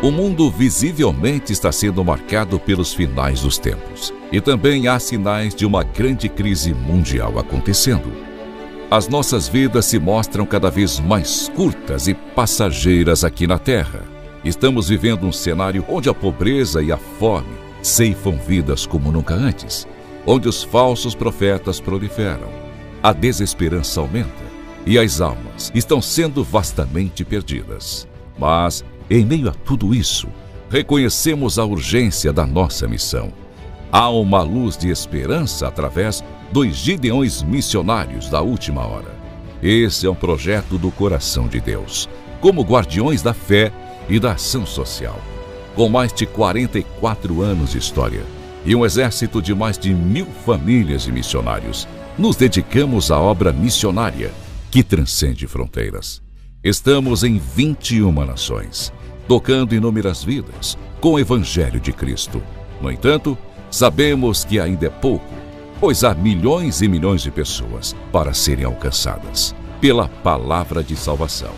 O mundo visivelmente está sendo marcado pelos finais dos tempos. E também há sinais de uma grande crise mundial acontecendo. As nossas vidas se mostram cada vez mais curtas e passageiras aqui na Terra. Estamos vivendo um cenário onde a pobreza e a fome ceifam vidas como nunca antes, onde os falsos profetas proliferam, a desesperança aumenta e as almas estão sendo vastamente perdidas. Mas, em meio a tudo isso, reconhecemos a urgência da nossa missão. Há uma luz de esperança através dos Gideões missionários da última hora. Esse é um projeto do coração de Deus, como guardiões da fé e da ação social. Com mais de 44 anos de história e um exército de mais de 1000 famílias de missionários, nos dedicamos à obra missionária que transcende fronteiras. Estamos em 21 nações, tocando inúmeras vidas com o Evangelho de Cristo. No entanto, sabemos que ainda é pouco, pois há milhões e milhões de pessoas para serem alcançadas pela palavra de salvação.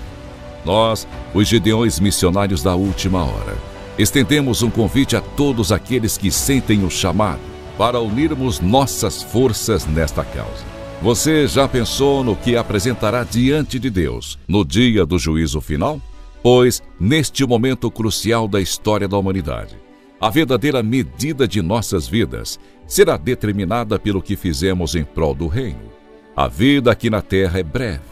Nós, os Gideões missionários da última hora, estendemos um convite a todos aqueles que sentem o chamado para unirmos nossas forças nesta causa. Você já pensou no que apresentará diante de Deus no dia do juízo final? Pois, neste momento crucial da história da humanidade, a verdadeira medida de nossas vidas será determinada pelo que fizemos em prol do reino. A vida aqui na terra é breve,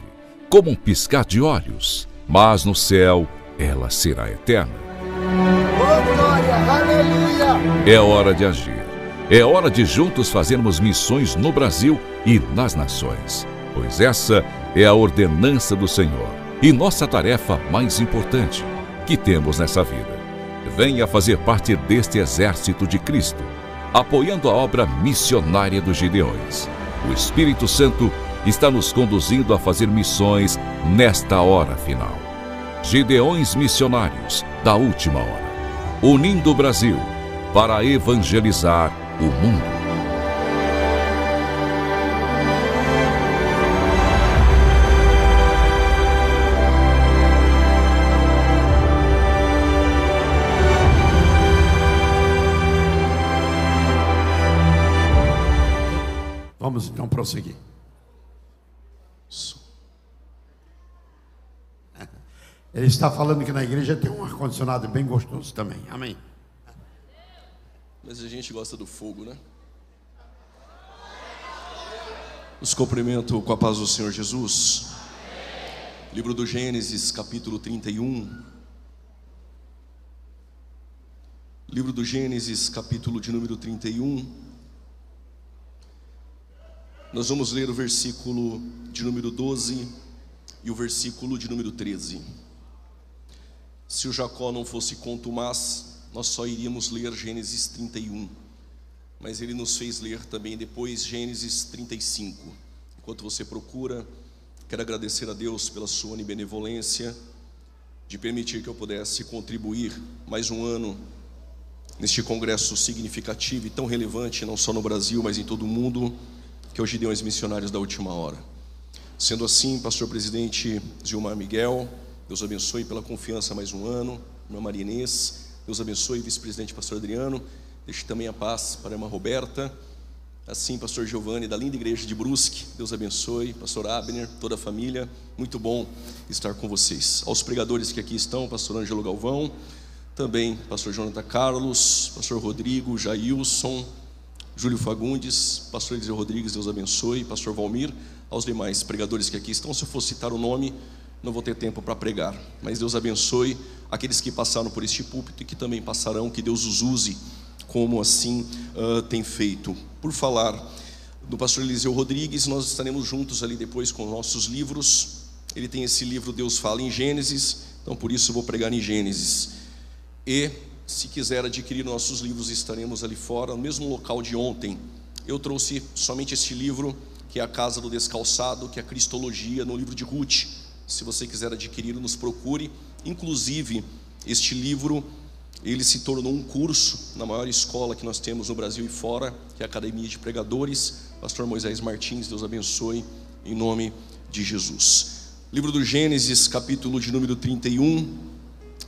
como um piscar de olhos, mas no céu ela será eterna. Oh, glória, aleluia! É hora de agir. É hora de juntos fazermos missões no Brasil e nas nações, pois essa é a ordenança do Senhor e nossa tarefa mais importante que temos nessa vida. Venha fazer parte deste exército de Cristo, apoiando a obra missionária dos Gideões. O Espírito Santo está nos conduzindo a fazer missões nesta hora final. Gideões missionários da última hora, unindo o Brasil para evangelizar o mundo. Vamos então prosseguir. Ele está falando que na igreja tem um ar-condicionado bem gostoso também. Amém. Mas a gente gosta do fogo, né? Os cumprimento com a paz do Senhor Jesus. Livro do Gênesis, capítulo 31. Livro do Gênesis, capítulo de número 31. Nós vamos ler o versículo de número 12 e o versículo de número 13. Se o Jacó não fosse contumaz, nós só iríamos ler Gênesis 31, mas ele nos fez ler também depois Gênesis 35. Enquanto você procura, quero agradecer a Deus pela sua benevolência de permitir que eu pudesse contribuir mais um ano neste congresso significativo e tão relevante, não só no Brasil, mas em todo o mundo, que é os Gideões Missionários da Última Hora. Sendo assim, pastor presidente Gilmar Miguel, Deus abençoe pela confiança mais um ano. Irmã Maria Inês, Deus abençoe, vice-presidente pastor Adriano. Deixe também a paz para a irmã Roberta. Assim, pastor Giovanni, da linda igreja de Brusque, Deus abençoe. Pastor Abner, toda a família, muito bom estar com vocês. Aos pregadores que aqui estão, pastor Ângelo Galvão, também pastor Jonathan Carlos, pastor Rodrigo, Jailson, Júlio Fagundes, pastor Eliseu Rodrigues, Deus abençoe. Pastor Valmir, aos demais pregadores que aqui estão. Se eu for citar o nome, não vou ter tempo para pregar, mas Deus abençoe aqueles que passaram por este púlpito e que também passarão, que Deus os use como assim tem feito. Por falar do pastor Eliseu Rodrigues, nós estaremos juntos ali depois com nossos livros. Ele tem esse livro Deus Fala em Gênesis, então por isso eu vou pregar em Gênesis. E se quiser adquirir nossos livros, estaremos ali fora, no mesmo local de ontem. Eu trouxe somente este livro, que é a Casa do Descalçado, que é a Cristologia, no livro de Ruth. Se você quiser adquirir, nos procure. Inclusive, este livro, ele se tornou um curso na maior escola que nós temos no Brasil e fora, que é a Academia de Pregadores. Pastor Moisés Martins, Deus abençoe, em nome de Jesus. Livro do Gênesis, capítulo de número 31.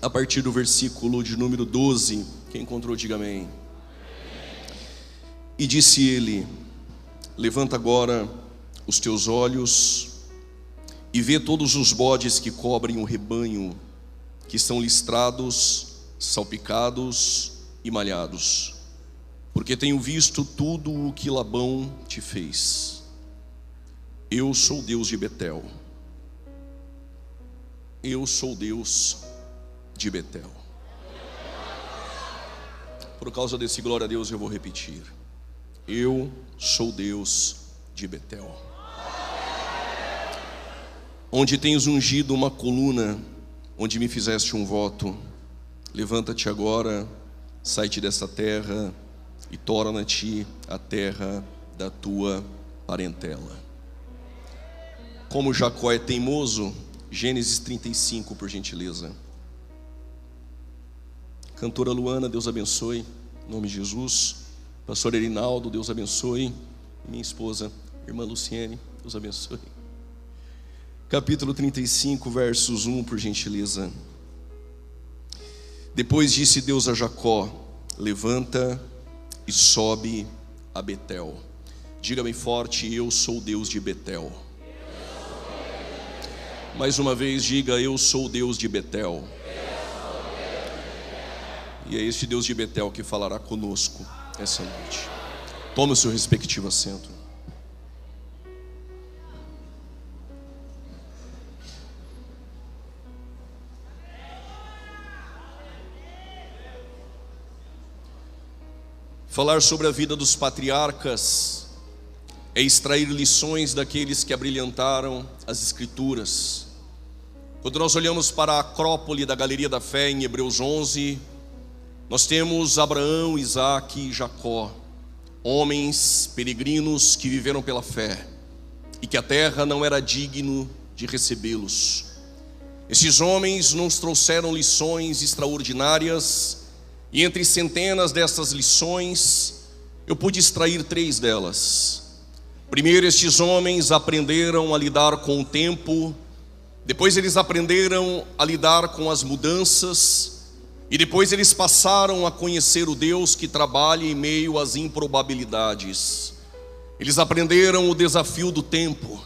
a partir do versículo de número 12. Quem encontrou, diga amém. E disse ele: levanta agora os teus olhos e vê todos os bodes que cobrem o rebanho, que estão listrados, salpicados e malhados, porque tenho visto tudo o que Labão te fez. Eu sou Deus de Betel. Eu sou Deus de Betel. Por causa desse glória a Deus eu vou repetir: eu sou Deus de Betel. Onde tens ungido uma coluna, onde me fizeste um voto, levanta-te agora, sai-te desta terra e torna-te a terra da tua parentela. Como Jacó é teimoso, Gênesis 35, por gentileza. Cantora Luana, Deus abençoe, em nome de Jesus. Pastor Erinaldo, Deus abençoe. Minha esposa, irmã Luciene, Deus abençoe. Capítulo 35, versos 1, por gentileza. Depois disse Deus a Jacó: levanta e sobe a Betel. Diga bem forte: eu sou Deus de Betel. Mais uma vez diga: eu sou Deus de Betel. E é este Deus de Betel que falará conosco essa noite. Tome o seu respectivo assento. Falar sobre a vida dos patriarcas é extrair lições daqueles que abrilhantaram as Escrituras. Quando nós olhamos para a acrópole da Galeria da Fé em Hebreus 11, nós temos Abraão, Isaque e Jacó, homens peregrinos que viveram pela fé e que a terra não era digno de recebê-los. Esses homens nos trouxeram lições extraordinárias, e entre centenas dessas lições eu pude extrair 3 delas. Primeiro, estes homens aprenderam a lidar com o tempo. Depois eles aprenderam a lidar com as mudanças. E depois eles passaram a conhecer o Deus que trabalha em meio às improbabilidades. Eles aprenderam o desafio do tempo.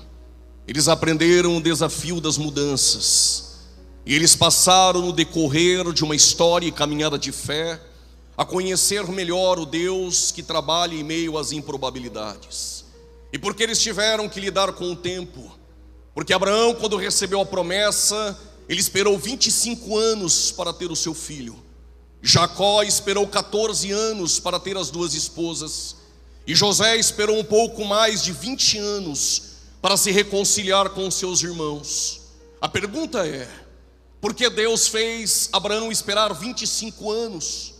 Eles aprenderam o desafio das mudanças. E eles passaram no decorrer de uma história e caminhada de fé a conhecer melhor o Deus que trabalha em meio às improbabilidades. E porque eles tiveram que lidar com o tempo? Porque Abraão, quando recebeu a promessa, ele esperou 25 anos para ter o seu filho. Jacó esperou 14 anos para ter as 2 esposas. E José esperou um pouco mais de 20 anos para se reconciliar com seus irmãos. A pergunta é: por que Deus fez Abraão esperar 25 anos?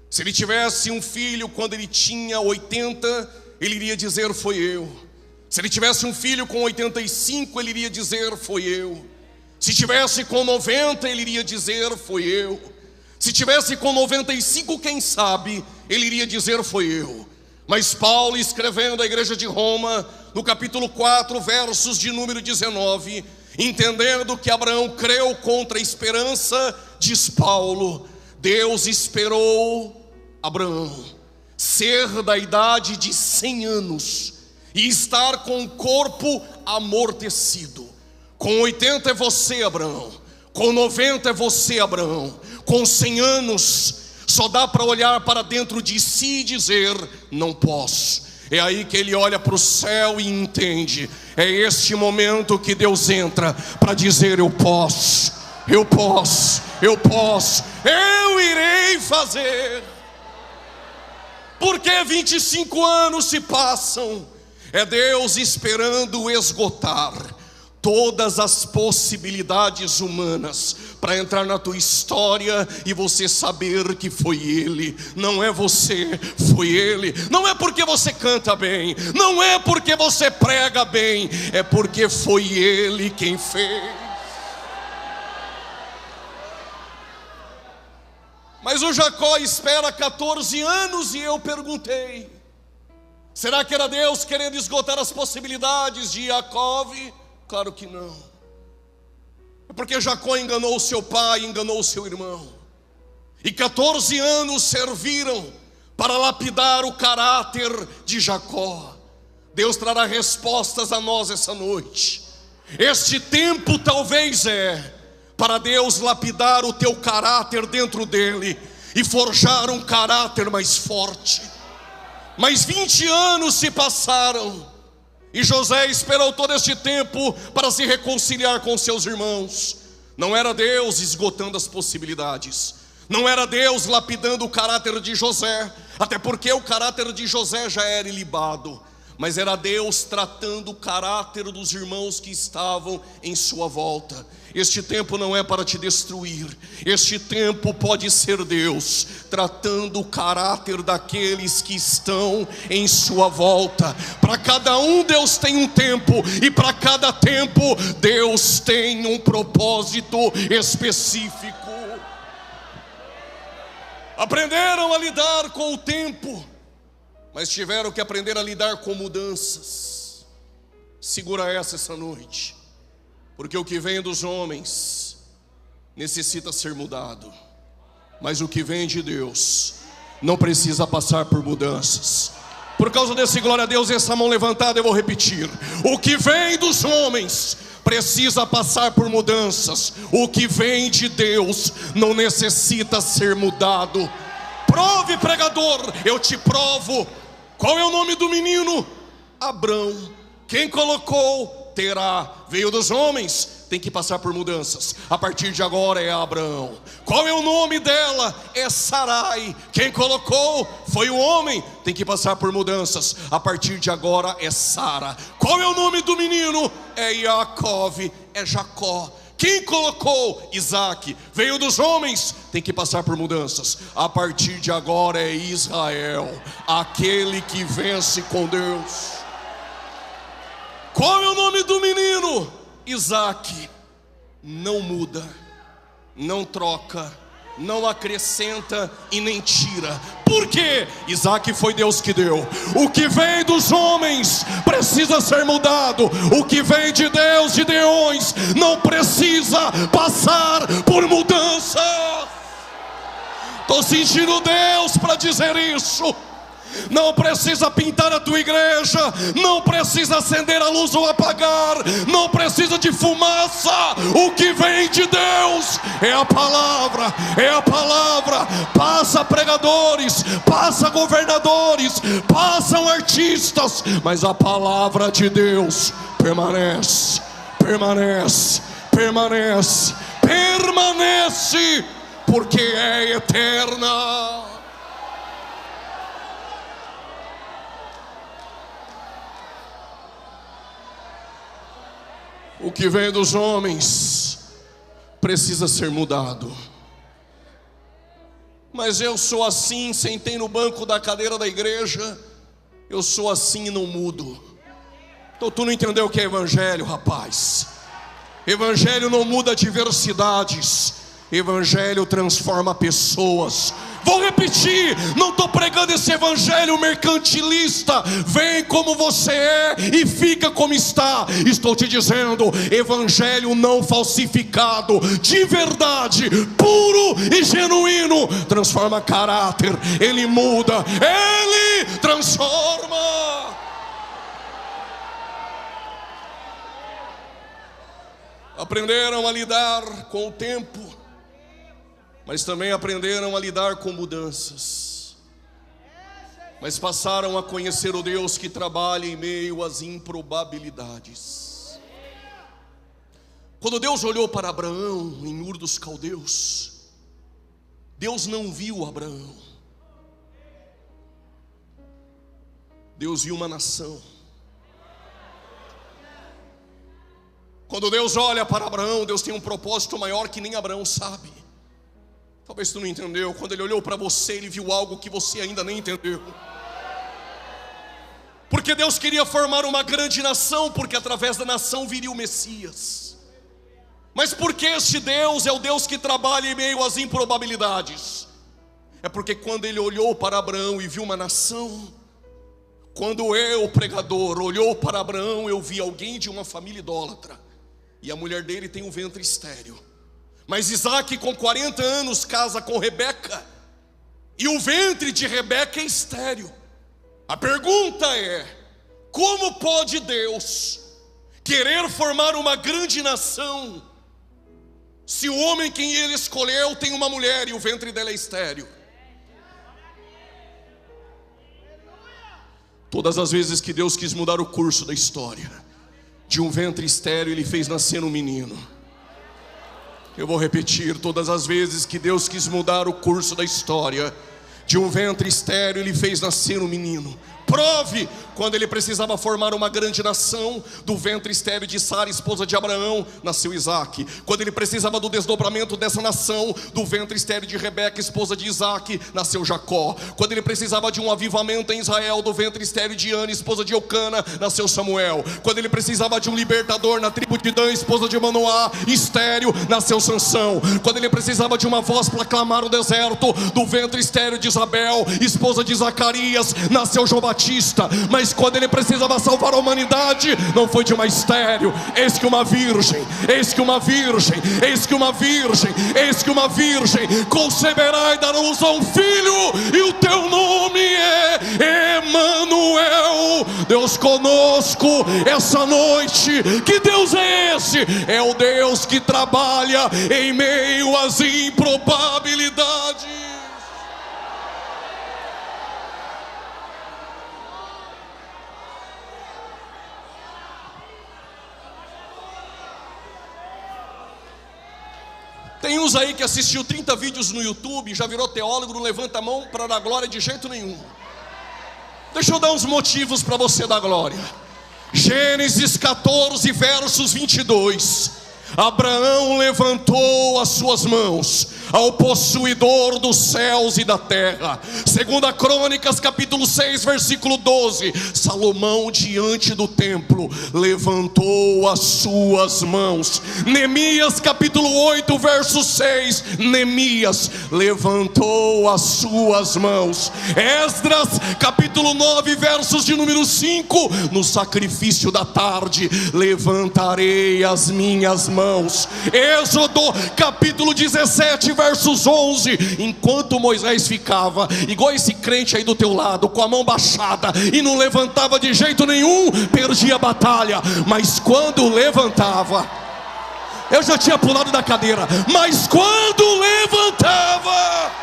Se ele tivesse um filho quando ele tinha 80, ele iria dizer: foi eu. Se ele tivesse um filho com 85, ele iria dizer: foi eu. Se tivesse com 90, ele iria dizer: foi eu. Se tivesse com 95, quem sabe, ele iria dizer: foi eu. Mas Paulo, escrevendo à igreja de Roma, no capítulo 4, versos de número 19, entendendo que Abraão creu contra a esperança, diz Paulo: Deus esperou Abraão ser da idade de 100 anos e estar com o corpo amortecido. Com 80 é você, Abraão. Com 90 é você, Abraão. Com 100 anos só dá para olhar para dentro de si e dizer: não posso. É aí que ele olha para o céu e entende. É este momento que Deus entra para dizer: eu posso, eu posso, eu posso, eu irei fazer. Porque 25 anos se passam. É Deus esperando esgotar todas as possibilidades humanas para entrar na tua história e você saber que foi Ele, não é você, foi Ele. Não é porque você canta bem, não é porque você prega bem, é porque foi Ele quem fez. Mas o Jacó espera 14 anos e eu perguntei: será que era Deus querendo esgotar as possibilidades de Jacó? Claro que não. É porque Jacó enganou seu pai, enganou seu irmão. E 14 anos serviram para lapidar o caráter de Jacó. Deus trará respostas a nós essa noite. Este tempo talvez é para Deus lapidar o teu caráter dentro dele e forjar um caráter mais forte. Mas 20 anos se passaram e José esperou todo este tempo para se reconciliar com seus irmãos. Não era Deus esgotando as possibilidades, não era Deus lapidando o caráter de José, até porque o caráter de José já era ilibado, mas era Deus tratando o caráter dos irmãos que estavam em sua volta. Este tempo não é para te destruir, este tempo pode ser Deus tratando o caráter daqueles que estão em sua volta. Para cada um Deus tem um tempo, e para cada tempo Deus tem um propósito específico. Aprenderam a lidar com o tempo, mas tiveram que aprender a lidar com mudanças. Segura essa noite, porque o que vem dos homens necessita ser mudado, mas o que vem de Deus não precisa passar por mudanças. Por causa desse glória a Deus, essa mão levantada eu vou repetir: o que vem dos homens precisa passar por mudanças, o que vem de Deus não necessita ser mudado. Prove, pregador, eu te provo. Qual é o nome do menino? Abrão. Quem colocou? Terá. Veio dos homens, tem que passar por mudanças. A partir de agora é Abraão. Qual é o nome dela? É Sarai. Quem colocou? Foi o homem, tem que passar por mudanças. A partir de agora é Sara. Qual é o nome do menino? É Yaakov, é Jacó. Quem colocou? Isaac. Veio dos homens, tem que passar por mudanças. A partir de agora é Israel, aquele que vence com Deus. Qual é o nome do menino? Isaac. Não muda, não troca, não acrescenta e nem tira. Por quê? Isaac foi Deus que deu. O que vem dos homens precisa ser mudado. O que vem de Deus, de Deus, não precisa passar por mudança. Estou sentindo Deus para dizer isso. Não precisa pintar a tua igreja, não precisa acender a luz ou apagar, não precisa de fumaça. O que vem de Deus é a palavra, é a palavra. Passa pregadores, passa governadores, passam artistas, mas a palavra de Deus permanece, permanece, permanece, permanece, porque é eterna. O que vem dos homens precisa ser mudado. Mas eu sou assim, sentei no banco da cadeira da igreja, eu sou assim e não mudo. Então tu não entendeu o que é evangelho, rapaz. Evangelho não muda adversidades, evangelho transforma pessoas. Vou repetir, não estou pregando esse evangelho mercantilista, vem como você é e fica como está. Estou te dizendo, evangelho não falsificado, de verdade, puro e genuíno, transforma caráter, ele muda, ele transforma. Aprenderam a lidar com o tempo, mas também aprenderam a lidar com mudanças. Mas passaram a conhecer o Deus que trabalha em meio às improbabilidades. Quando Deus olhou para Abraão em Ur dos Caldeus, Deus não viu Abraão, Deus viu uma nação. Quando Deus olha para Abraão, Deus tem um propósito maior que nem Abraão sabe. Talvez tu não entendeu. Quando ele olhou para você, ele viu algo que você ainda nem entendeu. Porque Deus queria formar uma grande nação, porque através da nação viria o Messias. Mas porque este Deus é o Deus que trabalha em meio às improbabilidades? É porque quando ele olhou para Abraão e viu uma nação, quando eu, pregador, olhou para Abraão, eu vi alguém de uma família idólatra. e a mulher dele tem um ventre estéril. Mas Isaac, com 40 anos, casa com Rebeca, e o ventre de Rebeca é estéril. A pergunta é: como pode Deus querer formar uma grande nação se o homem quem ele escolheu tem uma mulher e o ventre dela é estéril? Todas as vezes que Deus quis mudar o curso da história, de um ventre estéril Ele fez nascer um menino. Eu vou repetir: todas as vezes que Deus quis mudar o curso da história, de um ventre estéril Ele fez nascer um menino. Prove, quando Ele precisava formar uma grande nação, do ventre estéril de Sara, esposa de Abraão, nasceu Isaac. Quando Ele precisava do desdobramento dessa nação, do ventre estéril de Rebeca, esposa de Isaac, nasceu Jacó. Quando Ele precisava de um avivamento em Israel, do ventre estéril de Ana, esposa de Eucana, nasceu Samuel. Quando Ele precisava de um libertador na tribo de Dan, esposa de Manoá, estéril, nasceu Sansão. Quando Ele precisava de uma voz para clamar o deserto, do ventre estéril de Isabel, esposa de Zacarias, nasceu João Batista. Mas quando Ele precisava salvar a humanidade, não foi de uma estéril. Eis que uma virgem, eis que uma virgem, eis que uma virgem, eis que uma virgem conceberá e dará luz a um filho, e o teu nome é Emanuel. Deus conosco essa noite. Que Deus é esse? É o Deus que trabalha em meio às improbabilidades. Tem uns aí que assistiu 30 vídeos no YouTube, já virou teólogo, não levanta a mão para dar glória de jeito nenhum. Deixa eu dar uns motivos para você dar glória. Gênesis 14, versos 22. Abraão levantou as suas mãos ao possuidor dos céus e da terra. Segunda Crônicas capítulo 6, versículo 12. Salomão diante do templo levantou as suas mãos. Neemias capítulo 8, verso 6. Neemias levantou as suas mãos. Esdras capítulo 9, versos de número 5. No sacrifício da tarde levantarei as minhas mãos. Êxodo capítulo 17, versos 11. Enquanto Moisés ficava igual esse crente aí do teu lado, com a mão baixada, e não levantava de jeito nenhum, perdia a batalha. Mas quando levantava, eu já tinha pulado da cadeira, mas quando levantava,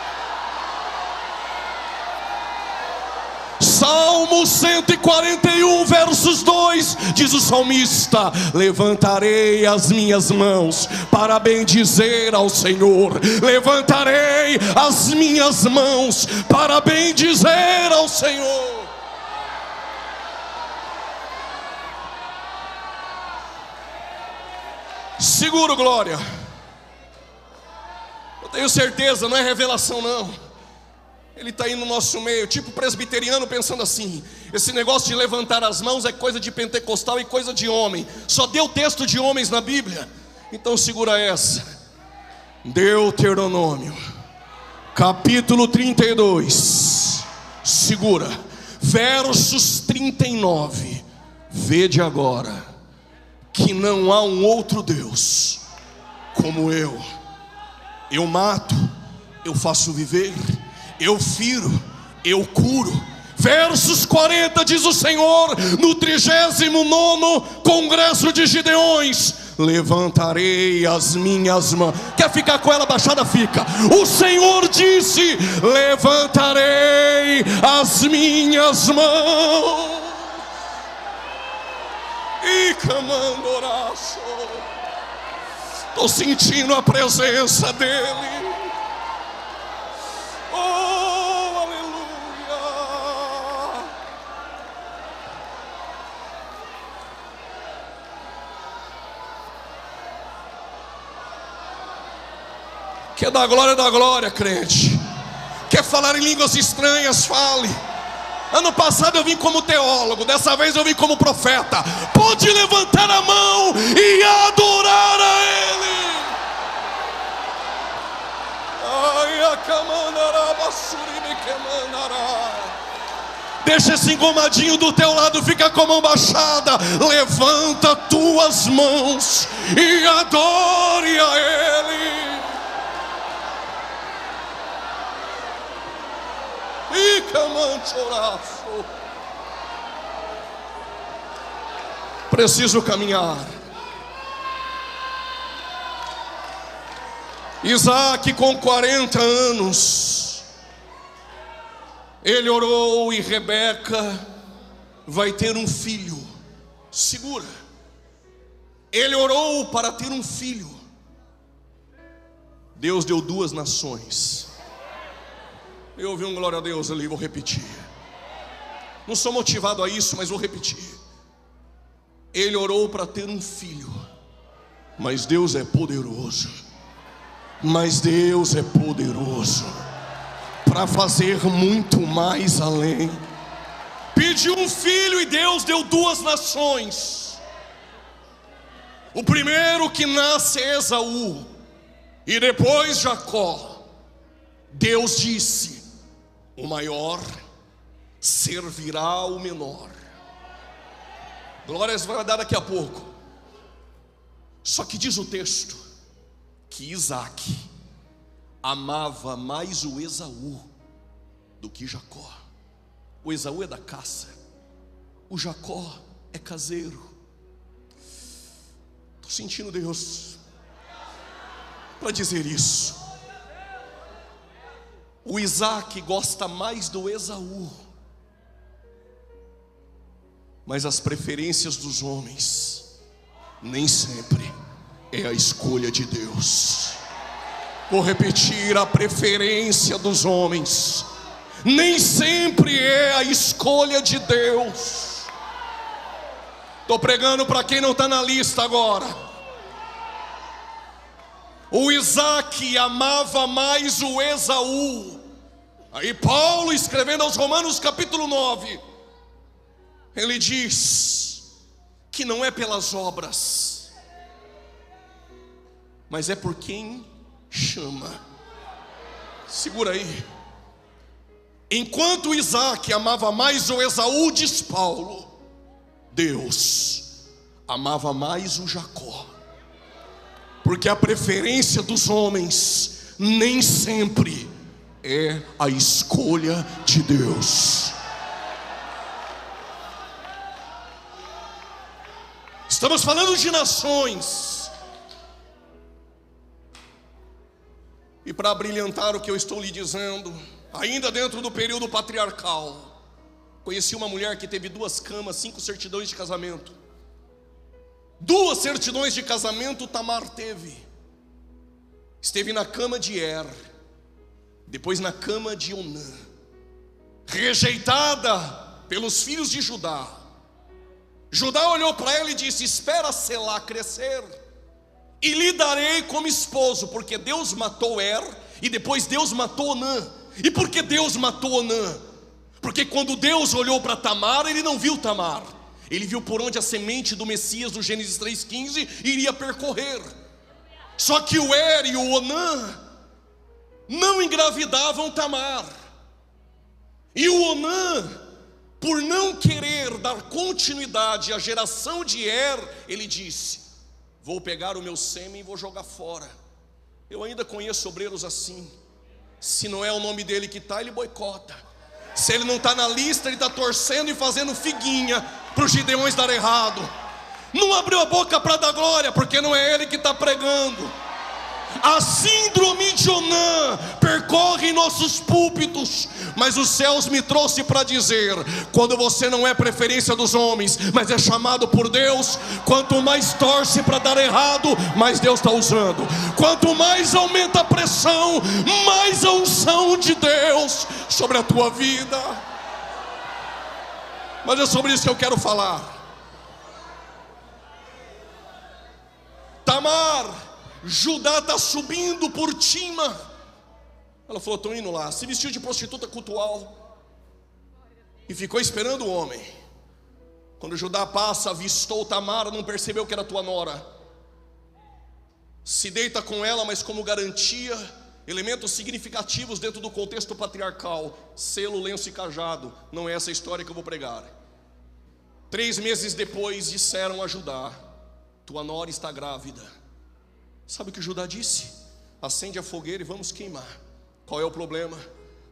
Salmo 141, versos 2, diz o salmista: levantarei as minhas mãos para bendizer ao Senhor. Levantarei as minhas mãos para bendizer ao Senhor. Seguro, glória. Eu tenho certeza, não é revelação não. Ele está aí no nosso meio, tipo presbiteriano, pensando assim: esse negócio de levantar as mãos é coisa de pentecostal e coisa de homem. Só deu texto de homens na Bíblia. Então segura essa. Deuteronômio capítulo 32. Segura. Versos 39. Vede agora que não há um outro Deus como eu. Eu mato, eu faço viver, eu firo, eu curo. Versos 40 diz o Senhor: no 39º congresso de Gideões, levantarei as minhas mãos. Quer ficar com ela baixada? Fica. O Senhor disse: levantarei as minhas mãos. E camandoraço. Estou sentindo a presença dEle. Oh, aleluia. Quer dar glória, dá glória, crente. Quer falar em línguas estranhas, fale. Ano passado eu vim como teólogo, dessa vez eu vim como profeta. Pode levantar a mão e adorar a Ele. Ai, a camandará, basuri me quemandará. Deixa esse engomadinho do teu lado, fica com a mão baixada. Levanta tuas mãos e adore a Ele. E camanchoraço. Preciso caminhar. Isaac, com 40 anos, ele orou e Rebeca vai ter um filho. Segura. Ele orou para ter um filho. Deus deu 2 nações. Eu ouvi um glória a Deus ali, vou repetir. Não sou motivado a isso, mas vou repetir. Ele orou para ter um filho, mas Deus é poderoso. Mas Deus é poderoso para fazer muito mais além. Pediu um filho e Deus deu 2 nações. O primeiro que nasce é Esaú, e depois Jacó. Deus disse: o maior servirá o menor. Glórias vai dar daqui a pouco. Só que diz o texto que Isaac amava mais o Esaú do que Jacó. O Esaú é da caça, o Jacó é caseiro. Estou sentindo Deus para dizer isso. O Isaac gosta mais do Esaú, mas as preferências dos homens nem sempre é a escolha de Deus. Vou repetir: a preferência dos homens nem sempre é a escolha de Deus. Estou pregando para quem não está na lista agora. O Isaac amava mais o Esaú. Aí Paulo, escrevendo aos Romanos capítulo 9, ele diz que não é pelas obras, mas é por quem chama. Segura aí. Enquanto Isaac amava mais o Esaú, diz Paulo, Deus amava mais o Jacó. Porque a preferência dos homens nem sempre é a escolha de Deus. Estamos falando de nações. E para brilhantar o que eu estou lhe dizendo, ainda dentro do período patriarcal, conheci uma mulher que teve 2 camas, 5 certidões de casamento. 2 certidões de casamento Tamar teve. Esteve na cama de Er, depois na cama de Onã, rejeitada pelos filhos de Judá. Judá olhou para ela e disse: espera Selá crescer, e lhe darei como esposo. Porque Deus matou Er, e depois Deus matou Onã. E por que Deus matou Onã? Porque quando Deus olhou para Tamar, Ele não viu Tamar, Ele viu por onde a semente do Messias, do Gênesis 3,15, iria percorrer. Só que o Er e o Onã não engravidavam Tamar. E o Onã, por não querer dar continuidade à geração de Er, ele disse: vou pegar o meu sêmen e vou jogar fora. Eu ainda conheço obreiros assim. Se não é o nome dele que está, ele boicota. Se ele não está na lista, ele está torcendo e fazendo figuinha para os gideões dar errado. Não abriu a boca para dar glória, porque não é ele que está pregando. A síndrome de Onã percorre nossos púlpitos, mas os céus me trouxe para dizer: quando você não é preferência dos homens, mas é chamado por Deus, quanto mais torce para dar errado, mais Deus está usando. Quanto mais aumenta a pressão, mais a unção de Deus sobre a tua vida. Mas é sobre isso que eu quero falar. Tamar, Judá está subindo por Tima. Ela falou: estou indo lá. Se vestiu de prostituta cultual e ficou esperando o homem. Quando Judá passa, avistou Tamar, não percebeu que era tua nora. Se deita com ela, mas como garantia elementos significativos dentro do contexto patriarcal: selo, lenço e cajado. Não é essa história que eu vou pregar. 3 meses depois disseram a Judá: tua nora está grávida. Sabe o que Judá disse? Acende a fogueira e vamos queimar. Qual é o problema?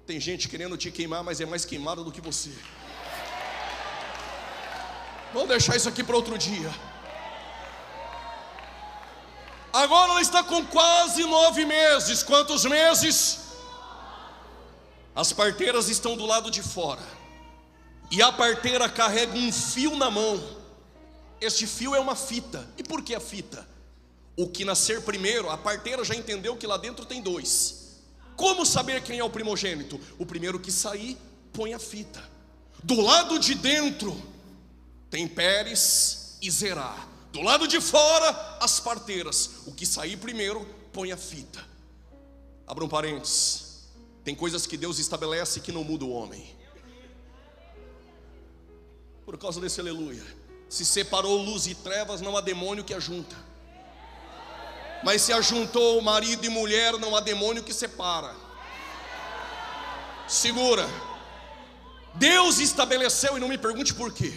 Tem gente querendo te queimar, mas é mais queimada do que você. Vamos deixar isso aqui para outro dia. Agora ela está com quase 9 meses. Quantos meses? As parteiras estão do lado de fora, e a parteira carrega um fio na mão. Este fio é uma fita. E por que a fita? O que nascer primeiro, a parteira já entendeu que lá dentro tem 2. Como saber quem é o primogênito? O primeiro que sair, põe a fita. Do lado de dentro tem Pérez e Zerá. Do lado de fora, as parteiras. O que sair primeiro, põe a fita. Abra um parênteses. Tem coisas que Deus estabelece que não muda o homem. Por causa desse aleluia. Se separou luz e trevas, não há demônio que ajunta. Mas se ajuntou marido e mulher, não há demônio que separa. Segura. Deus estabeleceu, e não me pergunte por quê,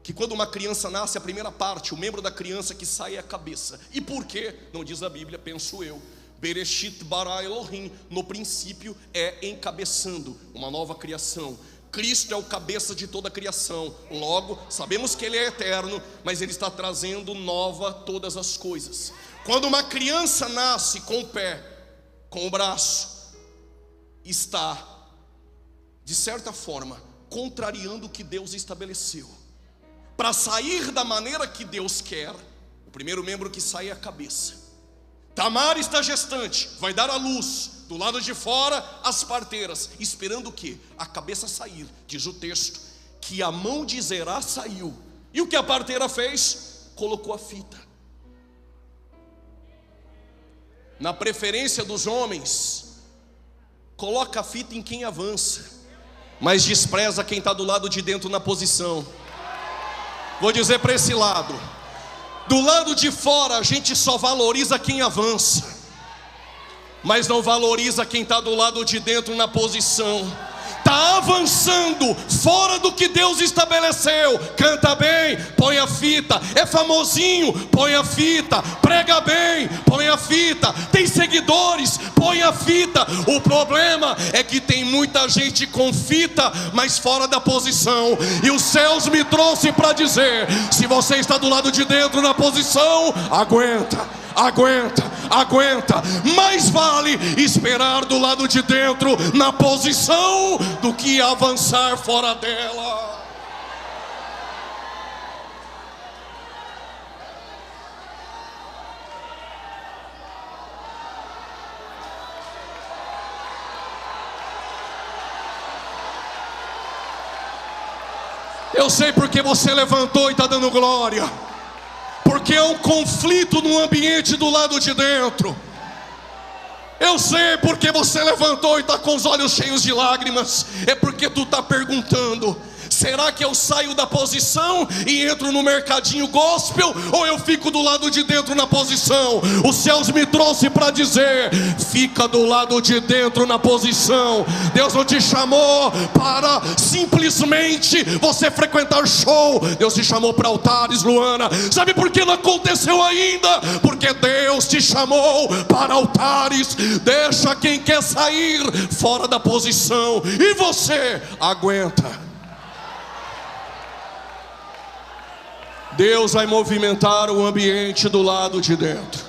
que quando uma criança nasce, a primeira parte, o membro da criança que sai é a cabeça. E por quê? Não diz a Bíblia, penso eu. Bereshit bara Elohim, no princípio é encabeçando uma nova criação. Cristo é o cabeça de toda a criação. Logo, sabemos que Ele é eterno, mas Ele está trazendo nova todas as coisas. Quando uma criança nasce com o pé, com o braço, está, de certa forma, contrariando o que Deus estabeleceu. Para sair da maneira que Deus quer, o primeiro membro que sai é a cabeça. Tamar está gestante, vai dar à luz. Do lado de fora, as parteiras, esperando o quê? A cabeça sair. Diz o texto que a mão de Zerá saiu. E o que a parteira fez? Colocou a fita. Na preferência dos homens, coloca a fita em quem avança, mas despreza quem está do lado de dentro na posição. Vou dizer para esse lado: do lado de fora a gente só valoriza quem avança, mas não valoriza quem está do lado de dentro na posição. Está avançando fora do que Deus estabeleceu. Canta bem, põe a fita. É famosinho, põe a fita. Prega bem, põe a fita. Tem seguidores, põe a fita. O problema é que tem muita gente com fita, mas fora da posição. E os céus me trouxe para dizer: se você está do lado de dentro na posição, aguenta. Aguenta, aguenta. Mais vale esperar do lado de dentro na posição do que avançar fora dela. Eu sei porque você levantou e está dando glória. Porque é um conflito no ambiente do lado de dentro. Eu sei porque você levantou e está com os olhos cheios de lágrimas. É porque tu está perguntando: será que eu saio da posição e entro no mercadinho gospel, ou eu fico do lado de dentro na posição? Os céus me trouxe para dizer: fica do lado de dentro na posição. Deus não te chamou para simplesmente você frequentar show. Deus te chamou para altares, Luana. Sabe por que não aconteceu ainda? Porque Deus te chamou para altares. Deixa quem quer sair fora da posição, e você aguenta. Deus vai movimentar o ambiente do lado de dentro.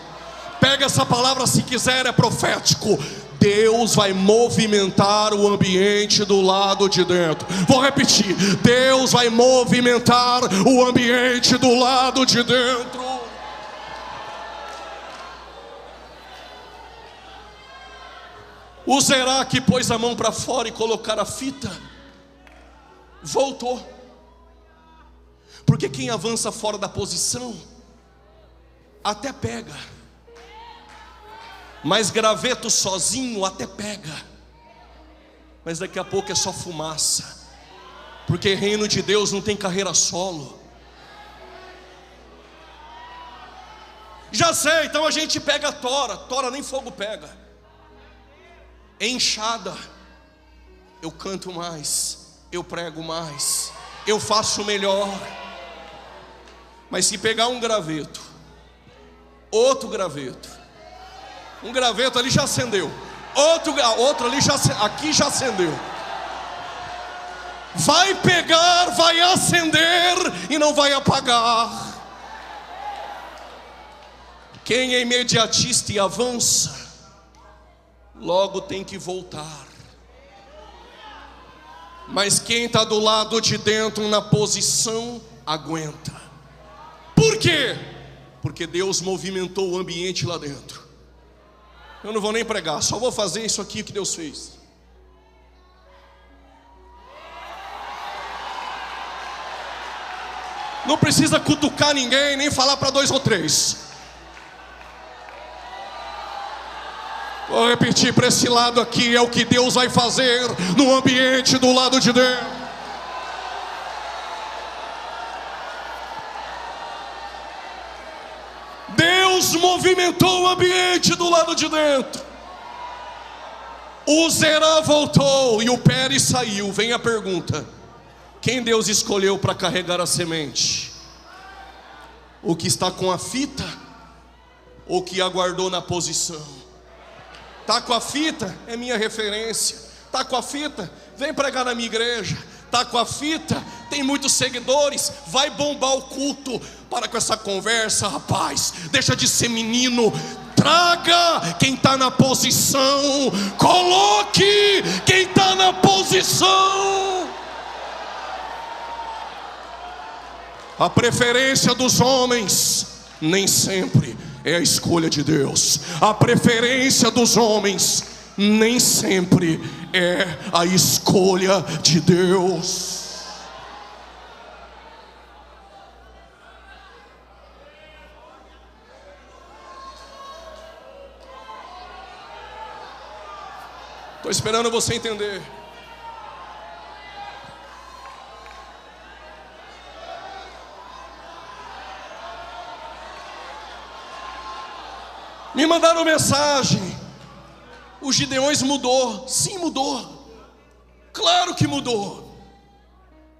Pega essa palavra, se quiser, é profético. Deus vai movimentar o ambiente do lado de dentro. Vou repetir: Deus vai movimentar o ambiente do lado de dentro. O Zerá, que pôs a mão para fora e colocar a fita, voltou. Porque quem avança fora da posição até pega, mas graveto sozinho até pega, mas daqui a pouco é só fumaça. Porque reino de Deus não tem carreira solo. Já sei, então a gente pega a tora. Tora nem fogo pega. enxada, eu canto mais, eu prego mais, eu faço melhor. Mas se pegar um graveto, outro graveto, um graveto ali já acendeu, outro ali aqui já acendeu, vai pegar, vai acender e não vai apagar. Quem é imediatista e avança, logo tem que voltar. Mas quem está do lado de dentro na posição, aguenta. Por quê? Porque Deus movimentou o ambiente lá dentro. Eu não vou nem pregar, só vou fazer isso aqui que Deus fez. Não precisa cutucar ninguém, nem falar para 2 ou 3. Vou repetir para esse lado aqui, é o que Deus vai fazer no ambiente do lado de dentro. Deus movimentou o ambiente do lado de dentro. O Zerá voltou e o Pérez saiu. Vem a pergunta: quem Deus escolheu para carregar a semente? O que está com a fita ou que aguardou na posição? Está com a fita? É minha referência. Está com a fita? Vem pregar na minha igreja. Está com a fita? Tem muitos seguidores, vai bombar o culto. Para com essa conversa, rapaz. Deixa de ser menino. Traga quem está na posição. Coloque quem está na posição. A preferência dos homens nem sempre é a escolha de Deus. A preferência dos homens nem sempre é a escolha de Deus. Estou esperando você entender. Me mandaram mensagem: os Gideões mudou. Sim, mudou. Claro que mudou.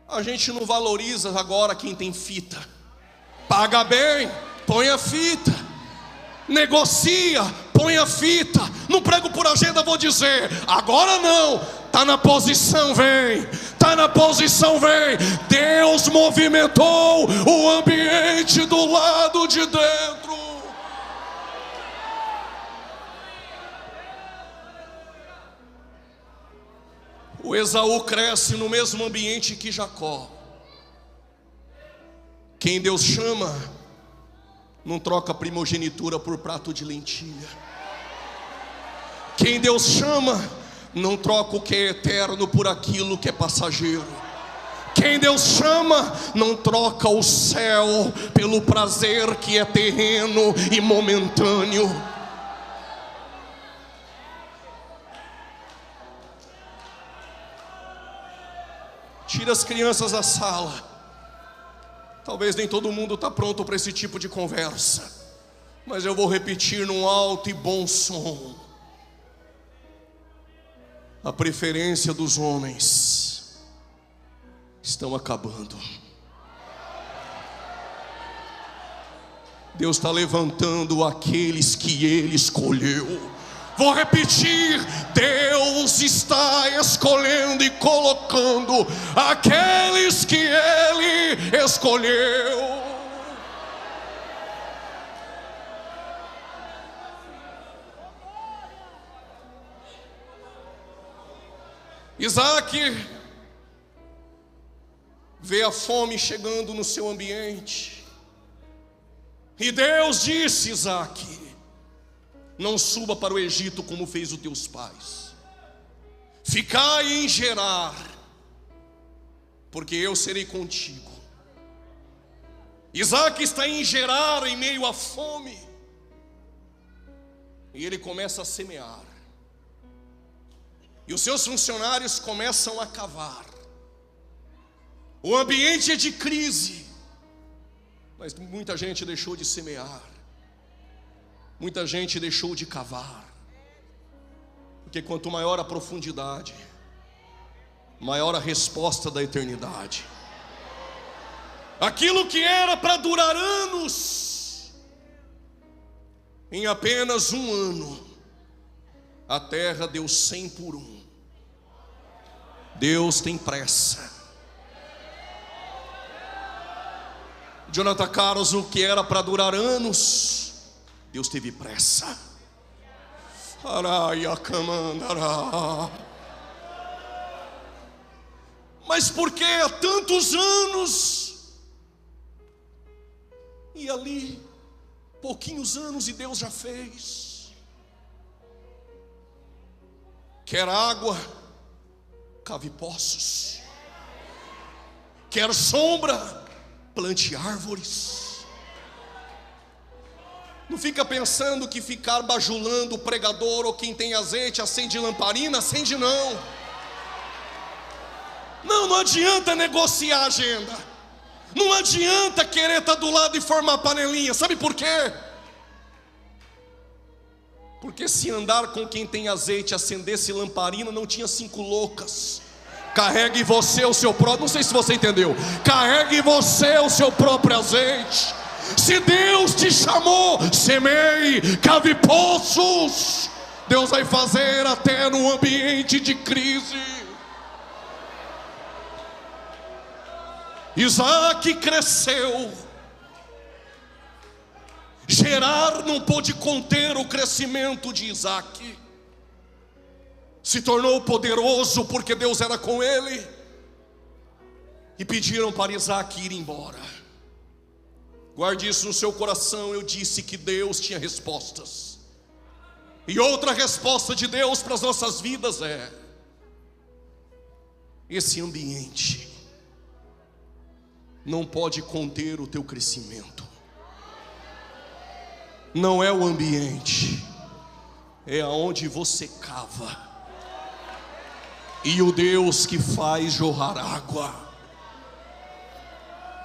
A gente não valoriza agora quem tem fita. Paga bem, põe a fita. Negocia, põe a fita. Não prego por agenda, vou dizer. Agora não. Está na posição, vem. Está na posição, vem. Deus movimentou o ambiente do lado de dentro. O Esaú cresce no mesmo ambiente que Jacó. Quem Deus chama não troca primogenitura por prato de lentilha. Quem Deus chama não troca o que é eterno por aquilo que é passageiro. Quem Deus chama não troca o céu pelo prazer que é terreno e momentâneo. Tira as crianças da sala. Talvez nem todo mundo está pronto para esse tipo de conversa, mas eu vou repetir num alto e bom som. A preferência dos homens estão acabando. Deus está levantando aqueles que Ele escolheu. Vou repetir: Deus está escolhendo e colocando aqueles que Ele escolheu. Isaac vê a fome chegando no seu ambiente, e Deus disse: Isaac, não suba para o Egito como fez os teus pais. Ficai em Gerar, porque eu serei contigo. Isaac está em Gerar em meio à fome, e ele começa a semear. E os seus funcionários começam a cavar. O ambiente é de crise, mas muita gente deixou de semear. Muita gente deixou de cavar. Porque quanto maior a profundidade, maior a resposta da eternidade. Aquilo que era para durar anos, em apenas um ano, a terra deu 100 por 1. Deus tem pressa. Jonathan Carlos, o que era para durar anos, Deus teve pressa. Mas por que há tantos anos? E ali, pouquinhos anos e Deus já fez. Quer água, cave poços. Quer sombra, plante árvores. Não fica pensando que ficar bajulando o pregador ou quem tem azeite, acende lamparina, acende não. Não adianta negociar a agenda. Não adianta querer estar do lado e formar panelinha. Sabe por quê? Porque se andar com quem tem azeite, acendesse lamparina, não tinha 5 loucas. Carregue você o seu próprio, não sei se você entendeu. Carregue você o seu próprio azeite. Se Deus te chamou, semeie, cave poços. Deus vai fazer até no ambiente de crise. Isaac cresceu. Gerar não pôde conter o crescimento de Isaac. Se tornou poderoso porque Deus era com ele. E pediram para Isaac ir embora. Guarde isso no seu coração. Eu disse que Deus tinha respostas. E outra resposta de Deus para as nossas vidas é: esse ambiente não pode conter o teu crescimento. Não é o ambiente, é aonde você cava. E o Deus que faz jorrar água.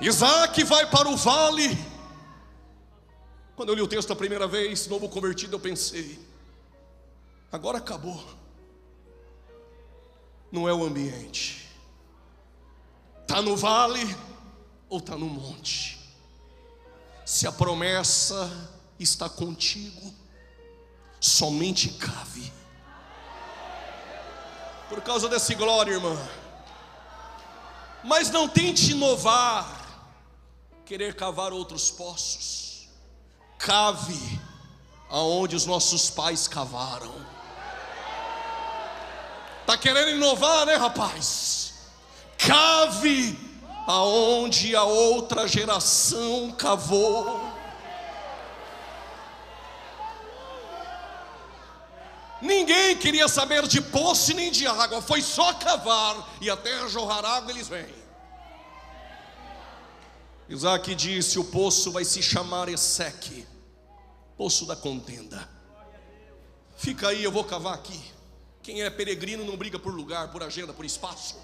Isaac vai para o vale. Quando eu li o texto a primeira vez, novo convertido, eu pensei: agora acabou. Não é o ambiente. Está no vale ou está no monte? Se a promessa está contigo, somente cave. Por causa desse glória, irmã. Mas não tente inovar, querer cavar outros poços. Cave aonde os nossos pais cavaram. Tá querendo inovar, né, rapaz? Cave aonde a outra geração cavou. Ninguém queria saber de poço nem de água. Foi só cavar e a terra jorrar água, eles vêm. Isaac disse: o poço vai se chamar Eseque, poço da contenda. Fica aí, eu vou cavar aqui. Quem é peregrino não briga por lugar, por agenda, por espaço.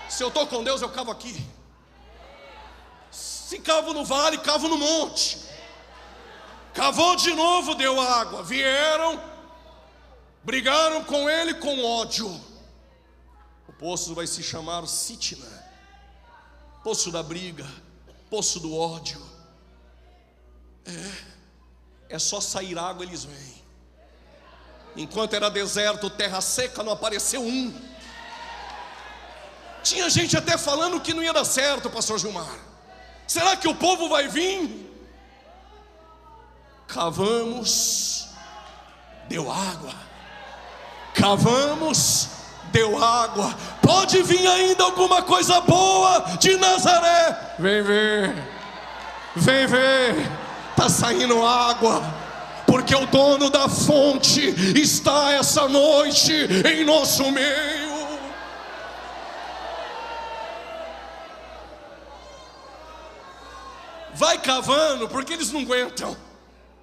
Se eu estou com Deus, eu cavo aqui. Se cavo no vale, cavo no monte. Cavou de novo, deu água. Vieram, brigaram com ele com ódio. O poço vai se chamar Sitna, poço da briga, poço do ódio. É só sair água, eles vêm. Enquanto era deserto, terra seca, não apareceu um. Tinha gente até falando que não ia dar certo, pastor Gilmar. Será que o povo vai vir? Cavamos, deu água. Cavamos, deu água. Pode vir ainda alguma coisa boa de Nazaré. Vem ver, vem ver. Está saindo água. Porque o dono da fonte está essa noite em nosso meio. Vai cavando, porque eles não aguentam.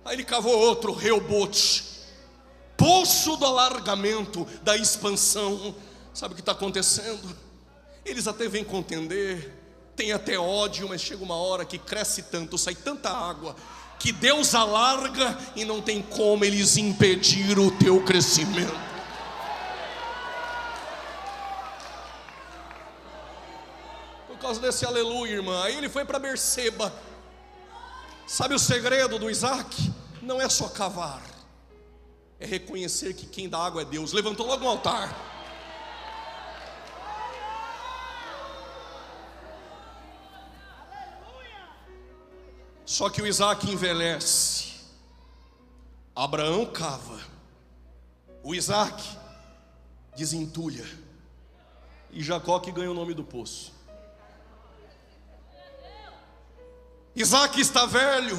Aí ele cavou outro, Reobote, poço do alargamento, da expansão. Sabe o que está acontecendo? Eles até vêm contender, tem até ódio, mas chega uma hora que cresce tanto, sai tanta água, que Deus alarga e não tem como eles impedir o teu crescimento. Por causa desse aleluia, irmã. Aí ele foi para Berseba. Sabe o segredo do Isaac? Não é só cavar, é reconhecer que quem dá água é Deus. Levantou logo um altar. Só que o Isaac envelhece, Abraão cava, o Isaac desentulha, e Jacó que ganha o nome do poço. Isaac está velho,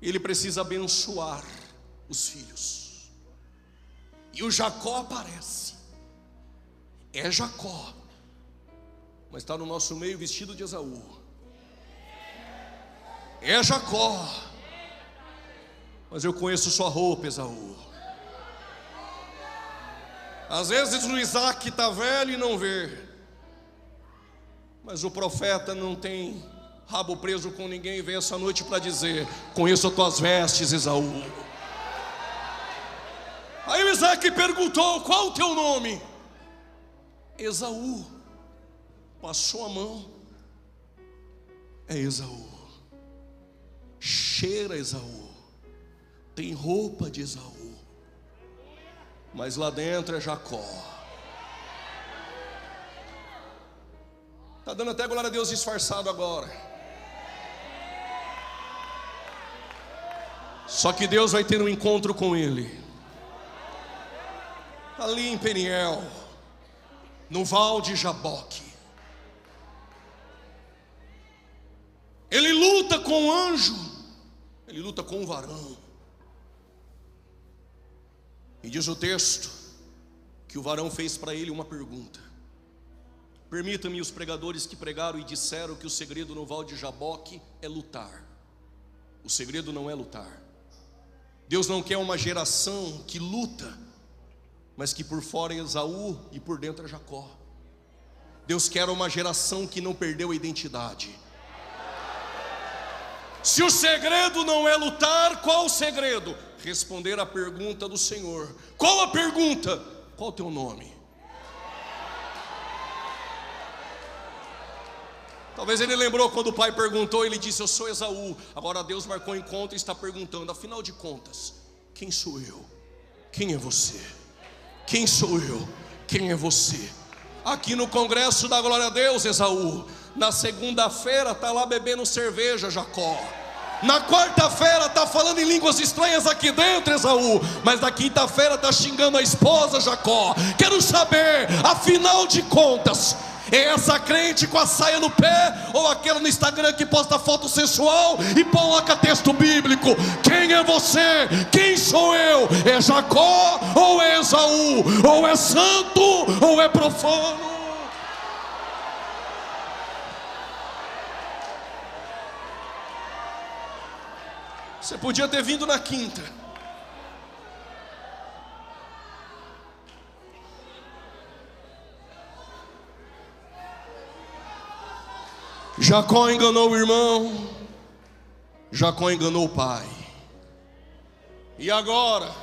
ele precisa abençoar os filhos, e o Jacó aparece. É Jacó, mas está no nosso meio vestido de Esaú. É Jacó, mas eu conheço sua roupa, Esaú. Às vezes o Isaac está velho e não vê, mas o profeta não tem rabo preso com ninguém e veio essa noite para dizer: conheço as tuas vestes, Esaú. Aí o Isaac perguntou: qual o teu nome? Esaú. Passou a mão. É Esaú. Cheira Esaú, tem roupa de Esaú, mas lá dentro é Jacó. Está dando até glória a Deus disfarçado agora. Só que Deus vai ter um encontro com ele ali em Peniel, no Val de Jaboque. Ele luta com o anjo, ele luta com o varão. E diz o texto que o varão fez para ele uma pergunta. Permita-me os pregadores que pregaram e disseram que o segredo no Val de Jaboque é lutar. O segredo não é lutar. Deus não quer uma geração que luta, mas que por fora é Esaú e por dentro é Jacó. Deus quer uma geração que não perdeu a identidade. Se o segredo não é lutar, qual o segredo? Responder a pergunta do Senhor. Qual a pergunta? Qual o teu nome? Talvez ele lembrou quando o pai perguntou, ele disse: eu sou Esaú. Agora Deus marcou encontro e está perguntando: afinal de contas, quem sou eu? Quem é você? Quem sou eu? Quem é você? Aqui no congresso da glória a Deus, Esaú. Na segunda-feira está lá bebendo cerveja, Jacó. Na quarta-feira está falando em línguas estranhas aqui dentro, Esaú. Mas na quinta-feira está xingando a esposa, Jacó. Quero saber, afinal de contas, é essa crente com a saia no pé, ou aquela no Instagram que posta foto sensual e coloca texto bíblico? Quem é você? Quem sou eu? É Jacó ou é Esaú? Ou é santo ou é profano? Você podia ter vindo na quinta. Jacó enganou o irmão, Jacó enganou o pai. E agora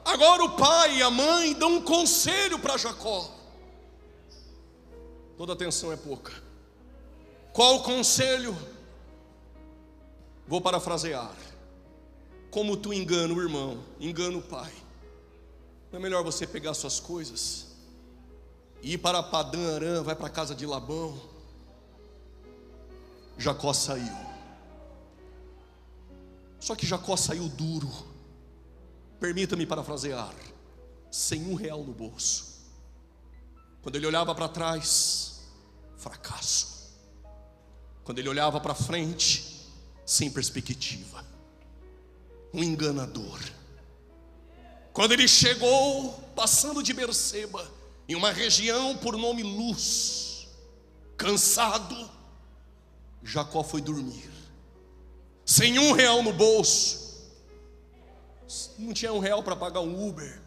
o pai e a mãe dão um conselho para Jacó. Toda atenção é pouca. Qual o conselho? Vou parafrasear: como tu engana o irmão, engana o pai. Não é melhor você pegar suas coisas e ir para Padã Arã, vai para a casa de Labão? Jacó saiu. Só que Jacó saiu duro. Permita-me parafrasear: sem R$1 no bolso. Quando ele olhava para trás, fracasso. Quando ele olhava para frente, sem perspectiva. Um enganador. Quando ele chegou, passando de Berseba, em uma região por nome Luz, cansado, Jacó foi dormir, sem R$1 no bolso. Não tinha R$1 para pagar um Uber.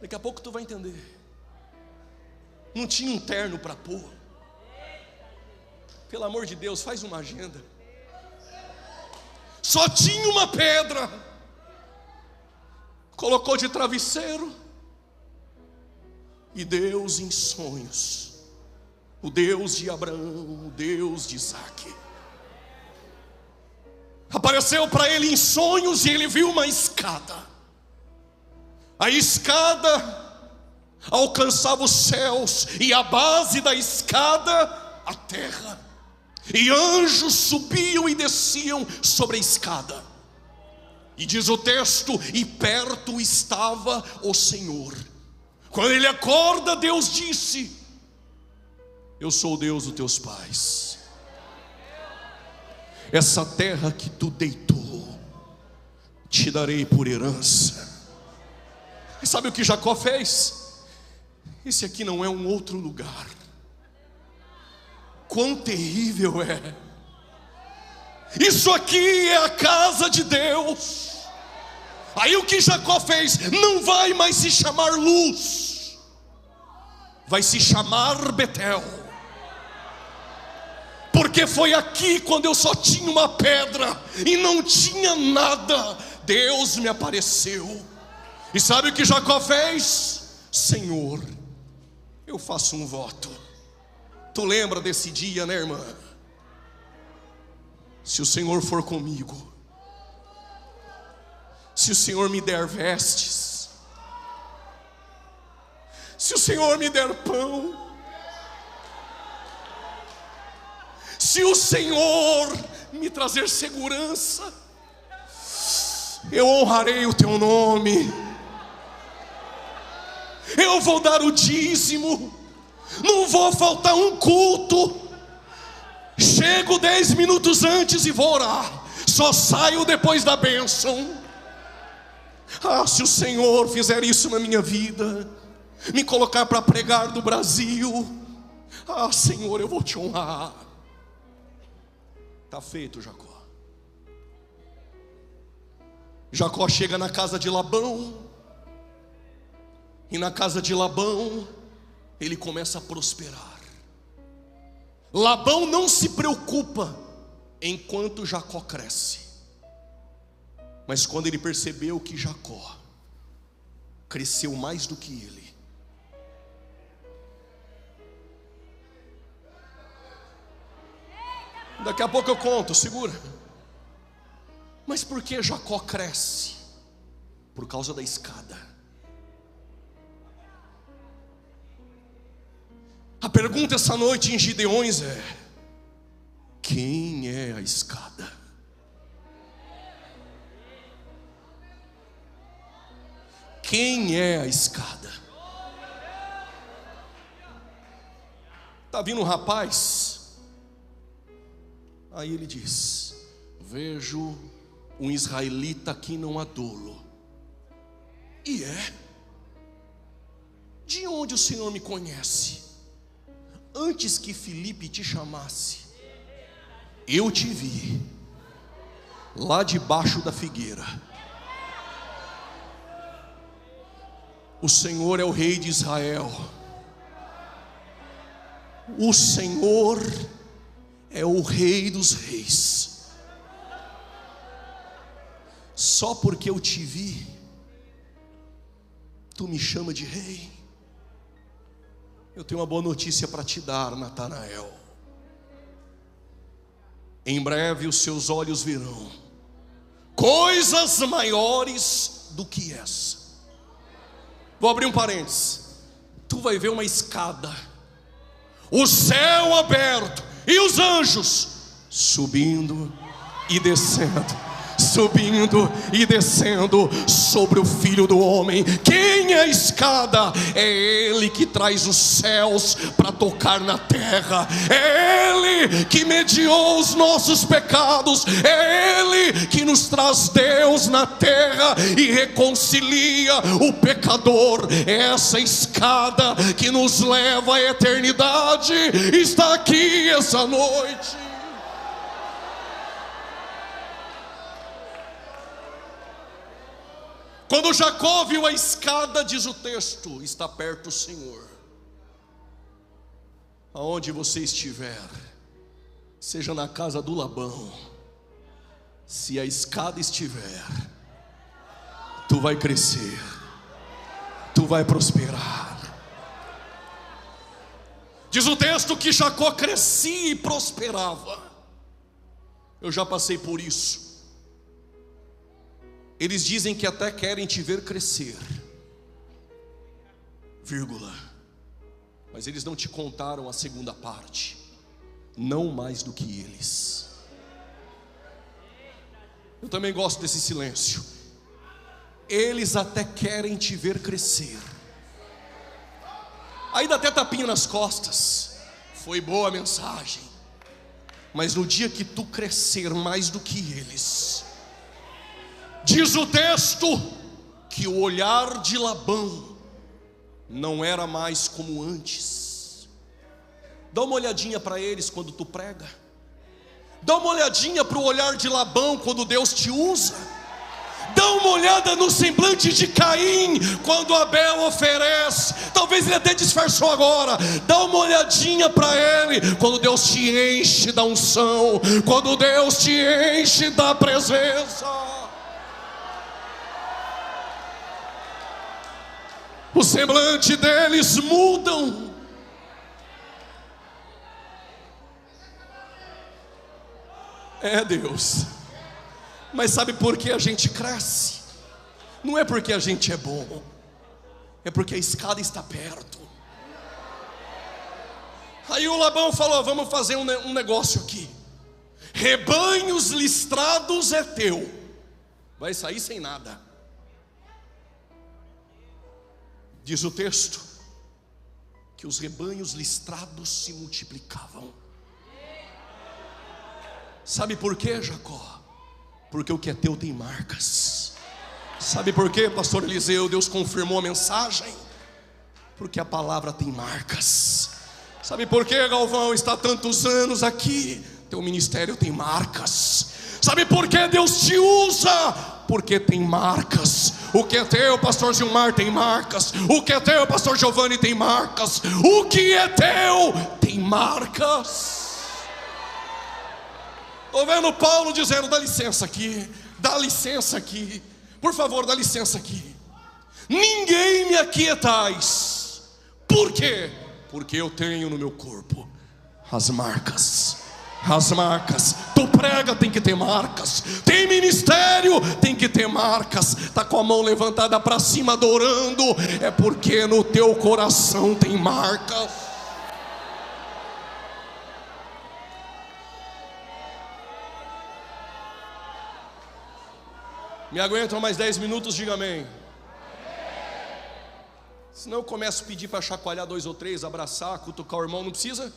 Daqui a pouco tu vai entender. Não tinha um terno para pôr. Pelo amor de Deus, faz uma agenda. só tinha uma pedra, colocou de travesseiro, e Deus em sonhos, o Deus de Abraão, o Deus de Isaque, apareceu para ele em sonhos, e ele viu uma escada. A escada alcançava os céus, e a base da escada, a terra. E anjos subiam e desciam sobre a escada. E diz o texto: e perto estava o Senhor. Quando ele acorda, Deus disse: eu sou o Deus dos teus pais. Essa terra que tu deitou, te darei por herança. E sabe o que Jacó fez? Esse aqui não é um outro lugar. Quão terrível é! Isso aqui é a casa de Deus. Aí o que Jacó fez? Não vai mais se chamar Luz, vai se chamar Betel. Porque foi aqui, quando eu só tinha uma pedra e não tinha nada, Deus me apareceu. E sabe o que Jacó fez? Senhor, eu faço um voto. Tu lembra desse dia, né, irmã? Se o Senhor for comigo, se o Senhor me der vestes, se o Senhor me der pão, se o Senhor me trazer segurança, eu honrarei o teu nome. Eu vou dar o dízimo, não vou faltar um culto. Chego 10 minutos antes e vou orar, só saio depois da bênção. Ah, se o Senhor fizer isso na minha vida, me colocar para pregar no Brasil, ah, Senhor, eu vou te honrar. Está feito, Jacó. Jacó chega na casa de Labão, e na casa de Labão ele começa a prosperar. Labão não se preocupa enquanto Jacó cresce, mas quando ele percebeu que Jacó cresceu mais do que ele, daqui a pouco eu conto, segura. Mas por que Jacó cresce? Por causa da escada. A pergunta essa noite em Gideões é: quem é a escada? Quem é a escada? Está vindo um rapaz, aí ele diz: vejo um israelita que não há dolo. E é? De onde o Senhor me conhece? Antes que Filipe te chamasse, eu te vi lá debaixo da figueira. O Senhor é o Rei de Israel. O Senhor é o Rei dos reis. Só porque eu te vi, tu me chama de rei? Eu tenho uma boa notícia para te dar, Natanael. Em breve os seus olhos verão coisas maiores do que essa. Vou abrir um parênteses. Tu vai ver uma escada, o céu aberto e os anjos subindo e descendo, subindo e descendo sobre o Filho do Homem. Quem é a escada? É Ele que traz os céus para tocar na terra. É Ele que mediou os nossos pecados. É Ele que nos traz Deus na terra e reconcilia o pecador. Essa escada que nos leva à eternidade está aqui essa noite. Quando Jacó viu a escada, diz o texto, está perto o Senhor. Aonde você estiver, seja na casa do Labão, se a escada estiver, tu vai crescer, tu vai prosperar. Diz o texto que Jacó crescia e prosperava. Eu já passei por isso. Eles dizem que até querem te ver crescer, vírgula, mas eles não te contaram a segunda parte. Não mais do que eles. Eu também gosto desse silêncio. Eles até querem te ver crescer, aí dá até tapinha nas costas. Foi boa a mensagem, mas no dia que tu crescer mais do que eles, diz o texto que o olhar de Labão não era mais como antes. Dá uma olhadinha para eles quando tu prega. Dá uma olhadinha para o olhar de Labão quando Deus te usa. Dá uma olhada no semblante de Caim quando Abel oferece. Talvez ele até disfarçou agora. Dá uma olhadinha para ele quando Deus te enche da unção, quando Deus te enche da presença. O semblante deles mudam. É Deus. Mas sabe por que a gente cresce? Não é porque a gente é bom, é porque a escada está perto. Aí o Labão falou: vamos fazer um negócio aqui. Rebanhos listrados é teu. Vai sair sem nada. Diz o texto que os rebanhos listrados se multiplicavam. Sabe por quê, Jacó? Porque o que é teu tem marcas. Sabe por quê, pastor Eliseu? Deus confirmou a mensagem. Porque a palavra tem marcas. Sabe por quê, Galvão? Está há tantos anos aqui. Teu ministério tem marcas. Sabe por que Deus te usa? Porque tem marcas. O que é teu, pastor Gilmar, tem marcas. O que é teu, pastor Giovanni, tem marcas. O que é teu tem marcas. Estou vendo Paulo dizendo: dá licença aqui, dá licença aqui, por favor, dá licença aqui. Ninguém me aquietais. Por quê? Porque eu tenho no meu corpo as marcas. As marcas. Tu prega, tem que ter marcas. Tem ministério, tem que ter marcas. Está com a mão levantada para cima adorando, é porque no teu coração tem marcas. Me aguentam mais 10 minutos, diga amém. Senão eu começo a pedir para chacoalhar 2 ou 3, abraçar, cutucar o irmão, não precisa?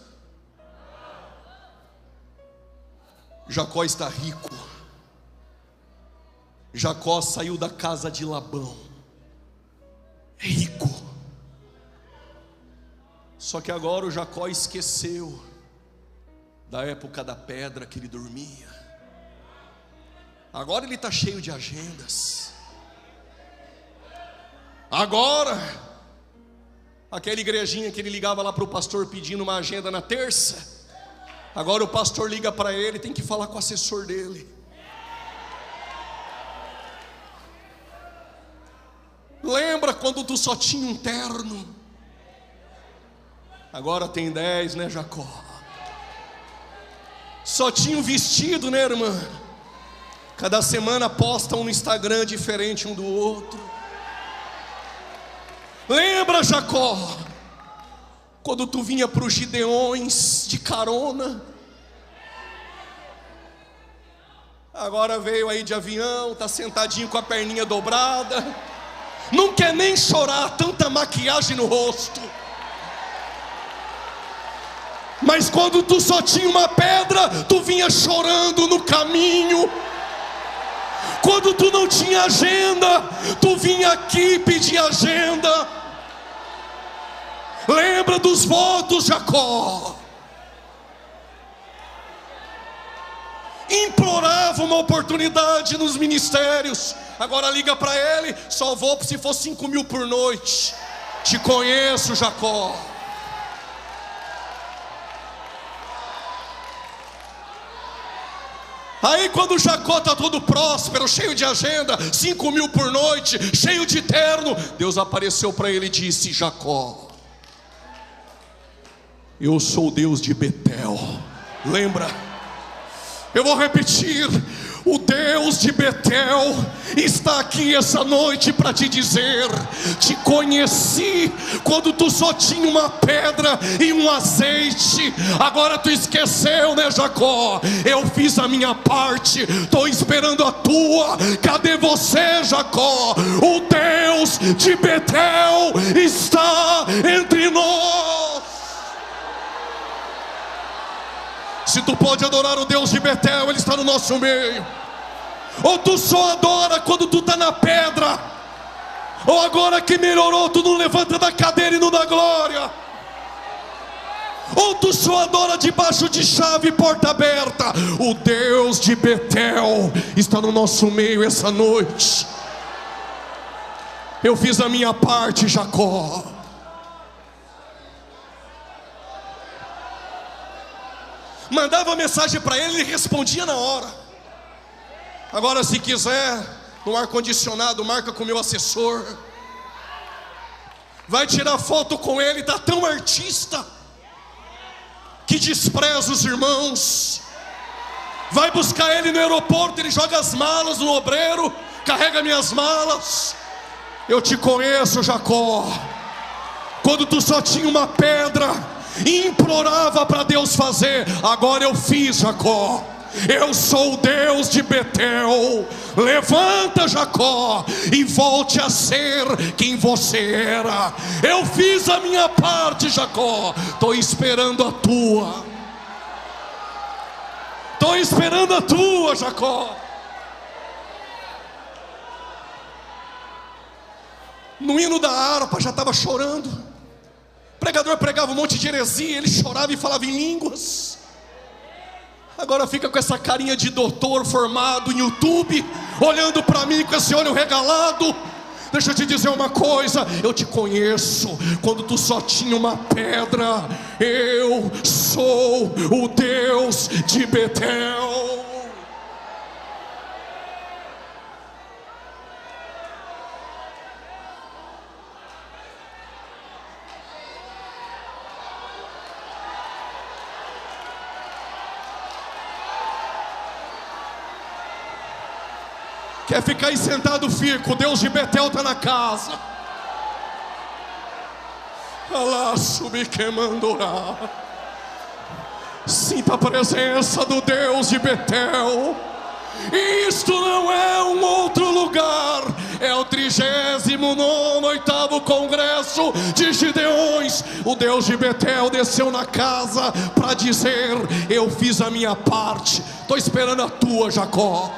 Jacó está rico. Jacó saiu da casa de Labão rico. Só que agora o Jacó esqueceu da época da pedra que ele dormia. Agora ele está cheio de agendas. Agora, aquela igrejinha que ele ligava lá para o pastor pedindo uma agenda na terça, agora o pastor liga para ele, tem que falar com o assessor dele. Lembra quando tu só tinha um terno? Agora tem 10, né, Jacó? Só tinha um vestido, né, irmã? Cada semana postam no Instagram diferente um do outro. Lembra, Jacó, quando tu vinha para os Gideões de carona? Agora veio aí de avião, tá sentadinho com a perninha dobrada. Não quer nem chorar, tanta maquiagem no rosto. Mas quando tu só tinha uma pedra, tu vinha chorando no caminho. Quando tu não tinha agenda, tu vinha aqui pedir agenda. Lembra dos votos, Jacó? Implorava uma oportunidade nos ministérios. Agora liga para ele: só vou se for 5.000 por noite. Te conheço, Jacó. Aí quando Jacó está todo próspero, cheio de agenda, 5.000 por noite, cheio de terno, Deus apareceu para ele e disse: Jacó, eu sou o Deus de Betel. Lembra? Eu vou repetir: o Deus de Betel está aqui essa noite para te dizer: te conheci quando tu só tinha uma pedra e um azeite. Agora tu esqueceu, né, Jacó? Eu fiz a minha parte, estou esperando a tua. Cadê você, Jacó? O Deus de Betel está entre nós. Se tu pode adorar o Deus de Betel, Ele está no nosso meio. Ou tu só adora quando tu está na pedra, ou agora que melhorou, tu não levanta da cadeira e não dá glória. Ou tu só adora debaixo de chave e porta aberta. O Deus de Betel está no nosso meio essa noite. Eu fiz a minha parte, Jacó. Mandava mensagem para ele, ele respondia na hora. Agora, se quiser, no ar-condicionado, marca com o meu assessor. Vai tirar foto com ele, está tão artista que despreza os irmãos. Vai buscar ele no aeroporto, ele joga as malas no obreiro, carrega minhas malas. Eu te conheço, Jacó, quando tu só tinha uma pedra e implorava para Deus fazer. Agora eu fiz, Jacó. Eu sou o Deus de Betel. Levanta, Jacó, e volte a ser quem você era. Eu fiz a minha parte, Jacó. Estou esperando a tua. Estou esperando a tua, Jacó. No hino da harpa já estava chorando. O pregador pregava um monte de heresia, ele chorava e falava em línguas. Agora fica com essa carinha de doutor formado em YouTube, olhando para mim com esse olho regalado. Deixa eu te dizer uma coisa: eu te conheço quando tu só tinha uma pedra. Eu sou o Deus de Betel. Quer ficar aí sentado, fica. O Deus de Betel está na casa. Alá, subir queimandorá. Sinta a presença do Deus de Betel. E isto não é um outro lugar. É o 39º Congresso de Gideões. O Deus de Betel desceu na casa para dizer: eu fiz a minha parte, estou esperando a tua, Jacó.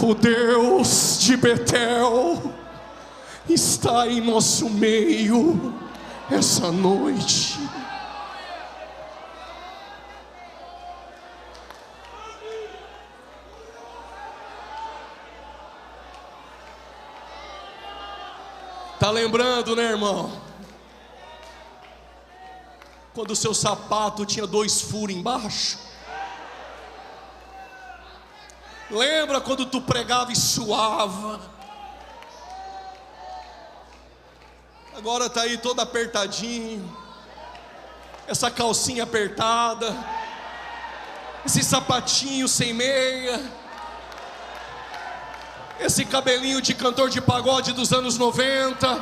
O Deus de Betel está em nosso meio essa noite. Tá lembrando, né, irmão? Quando o seu sapato tinha 2 furos embaixo? Lembra quando tu pregava e suava? Agora tá aí todo apertadinho, essa calcinha apertada, esse sapatinho sem meia, esse cabelinho de cantor de pagode dos anos 90,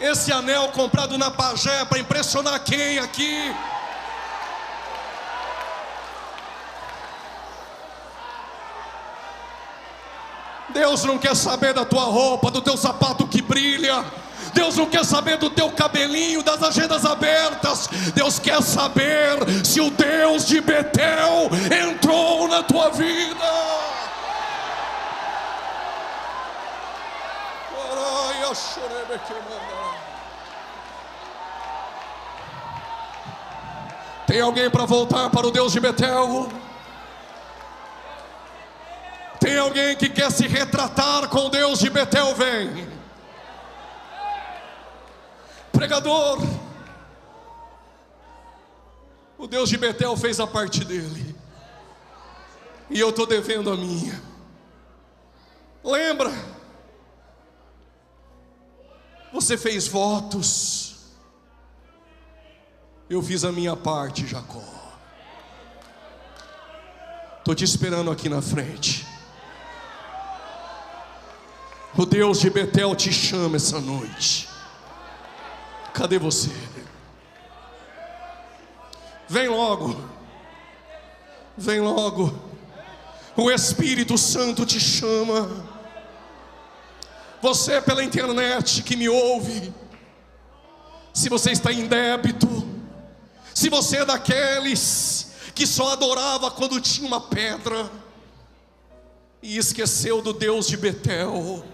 esse anel comprado na Pajé para impressionar quem aqui? Deus não quer saber da tua roupa, do teu sapato que brilha. Deus não quer saber do teu cabelinho, das agendas abertas. Deus quer saber se o Deus de Betel entrou na tua vida. Tem alguém para voltar para o Deus de Betel? Tem alguém que quer se retratar com o Deus de Betel? Vem. Pregador, o Deus de Betel fez a parte dele, e eu estou devendo a minha. Lembra? Você fez votos, eu fiz a minha parte, Jacó. Estou te esperando aqui na frente. O Deus de Betel te chama essa noite. Cadê você? Vem logo. Vem logo. O Espírito Santo te chama. Você pela internet que me ouve, se você está em débito, se você é daqueles que só adorava quando tinha uma pedra e esqueceu do Deus de Betel,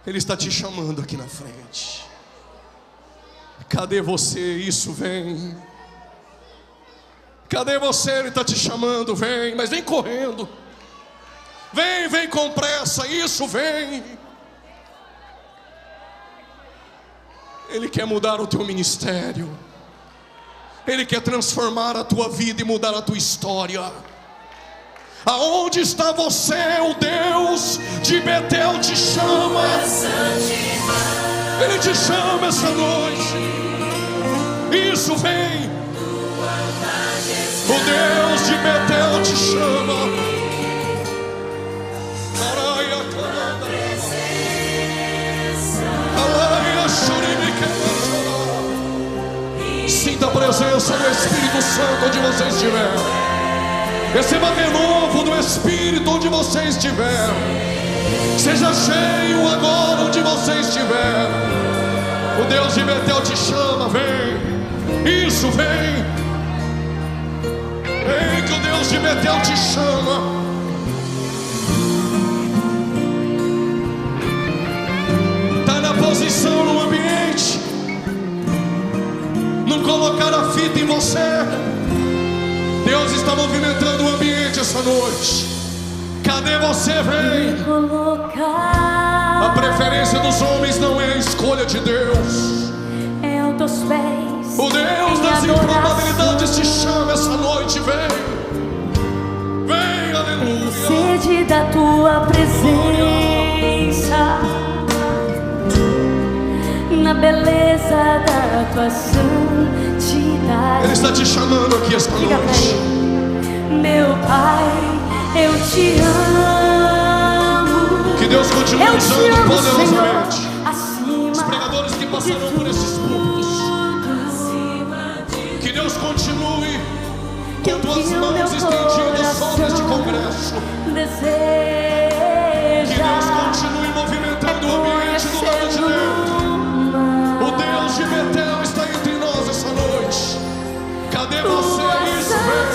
Ele está te chamando aqui na frente. Cadê você? Isso, vem. Cadê você? Ele está te chamando, vem. Mas vem correndo. Vem com pressa. Isso, vem. Ele quer mudar o teu ministério. Ele quer transformar a tua vida e mudar a tua história. Aonde está você? O Deus de Betel te chama. Ele te chama essa noite. Isso, vem. O Deus de Betel te chama. Sinta a presença do Espírito Santo onde você estiver. Receba renovo do Espírito onde você estiver. Seja cheio agora onde você estiver. O Deus de Betel te chama, vem. Isso, vem. Vem que o Deus de Betel te chama. Está na posição no ambiente. Não colocar a fita em você. Deus está movimentando o ambiente essa noite. Cadê você? Vem. A preferência dos homens não é a escolha de Deus. O Deus das improbabilidades te chama essa noite. Vem. Vem, aleluia. Sede da tua presença, na beleza da tua santidade. Ele está te chamando aqui esta noite. Meu Pai, eu te amo. Que Deus continue usando poderosamente acima os pregadores que passarão por esses púlpitos. Que Deus continue com tuas mãos estendidas sobre este congresso. Que Deus continue movimentando o ambiente do lado de dentro. O Deus de Betel está entre nós essa noite. Cadê você? Isso, vem.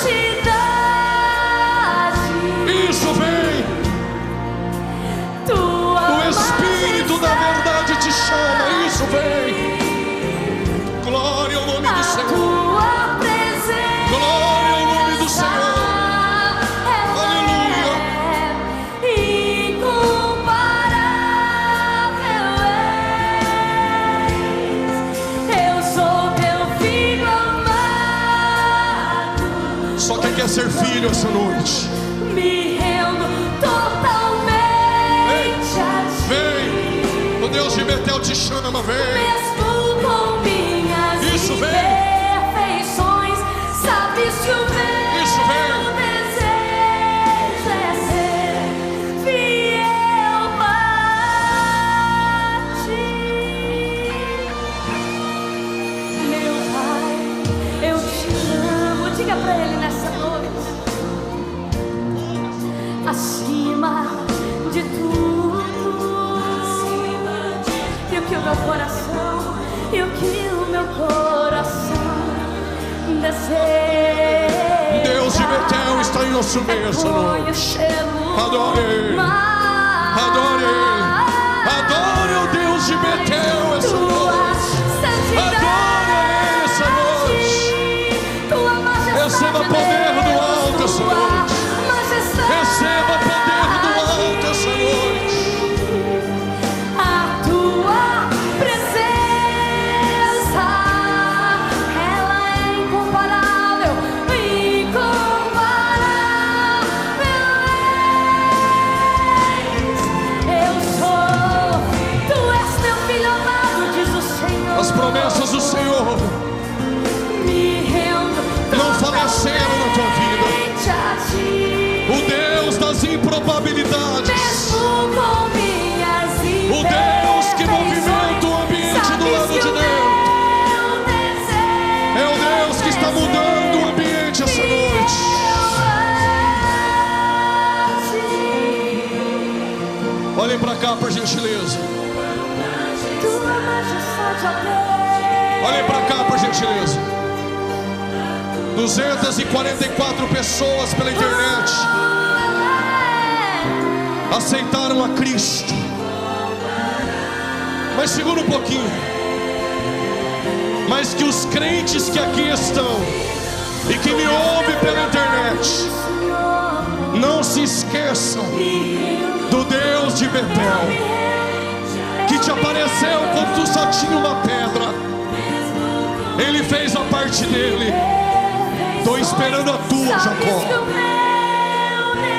Isso, vem. O Espírito da verdade te chama. Isso, vem. Glória ao nome do Senhor. Glória ao nome do Senhor. Aleluia. Só quem quer ser filho essa noite. Me rendo totalmente a ti. Vem. O Deus de Betel te chama, vem. Mesmo com minhas Isso, vem. imperfeições, sabes que o meu Isso, vem. desejo é ser fiel a ti. Meu Pai, eu te amo. Diga pra Ele nessa noite. Acima de tudo, desejo. Deus de Betel está em nosso meio essa noite. Adore Ele. Adore Ele. Adore o Deus de Betel essa noite. Adore Ele essa noite. Receba poder do alto essa noite. Receba poder do alto essa noite. A tua presença, ela é incomparável, incomparável. Eu sou, tu és teu filho amado, diz o Senhor. As promessas do Senhor Me rendo não faleceram na tua vida. totalmente a ti. O Deus das improbabilidades, Mesmo com minhas o Deus que movimenta o ambiente do lado de Deus, é o Deus que está mudando o ambiente essa noite. Olhem para cá, por gentileza. Tua majestade, ó Deus. Olhem para cá, por gentileza. 244 pessoas pela internet aceitaram a Cristo. Mas segura um pouquinho. Mas que os crentes que aqui estão e que me ouvem pela internet não se esqueçam do Deus de Betel, que te apareceu quando tu só tinha uma pedra. Ele fez a parte dele. Estou esperando a tua, Jacó.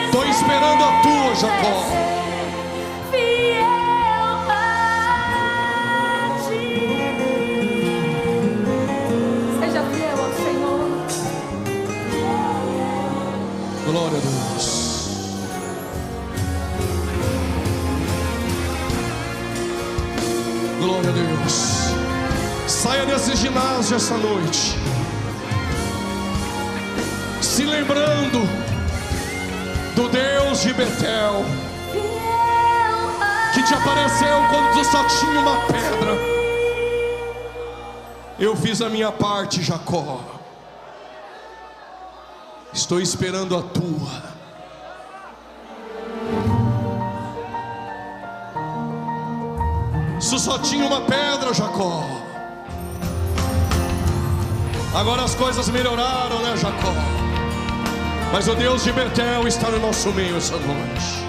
Estou esperando a tua, Jacó. Seja fiel ao Senhor. Glória a Deus. Glória a Deus. Saia desse ginásio essa noite se lembrando do Deus de Betel, que te apareceu quando tu só tinha uma pedra. Eu fiz a minha parte, Jacó. Estou esperando a tua. Se só tinha uma pedra, Jacó, agora as coisas melhoraram, né, Jacó? Mas o Deus de Betel está no nosso meio essa noite.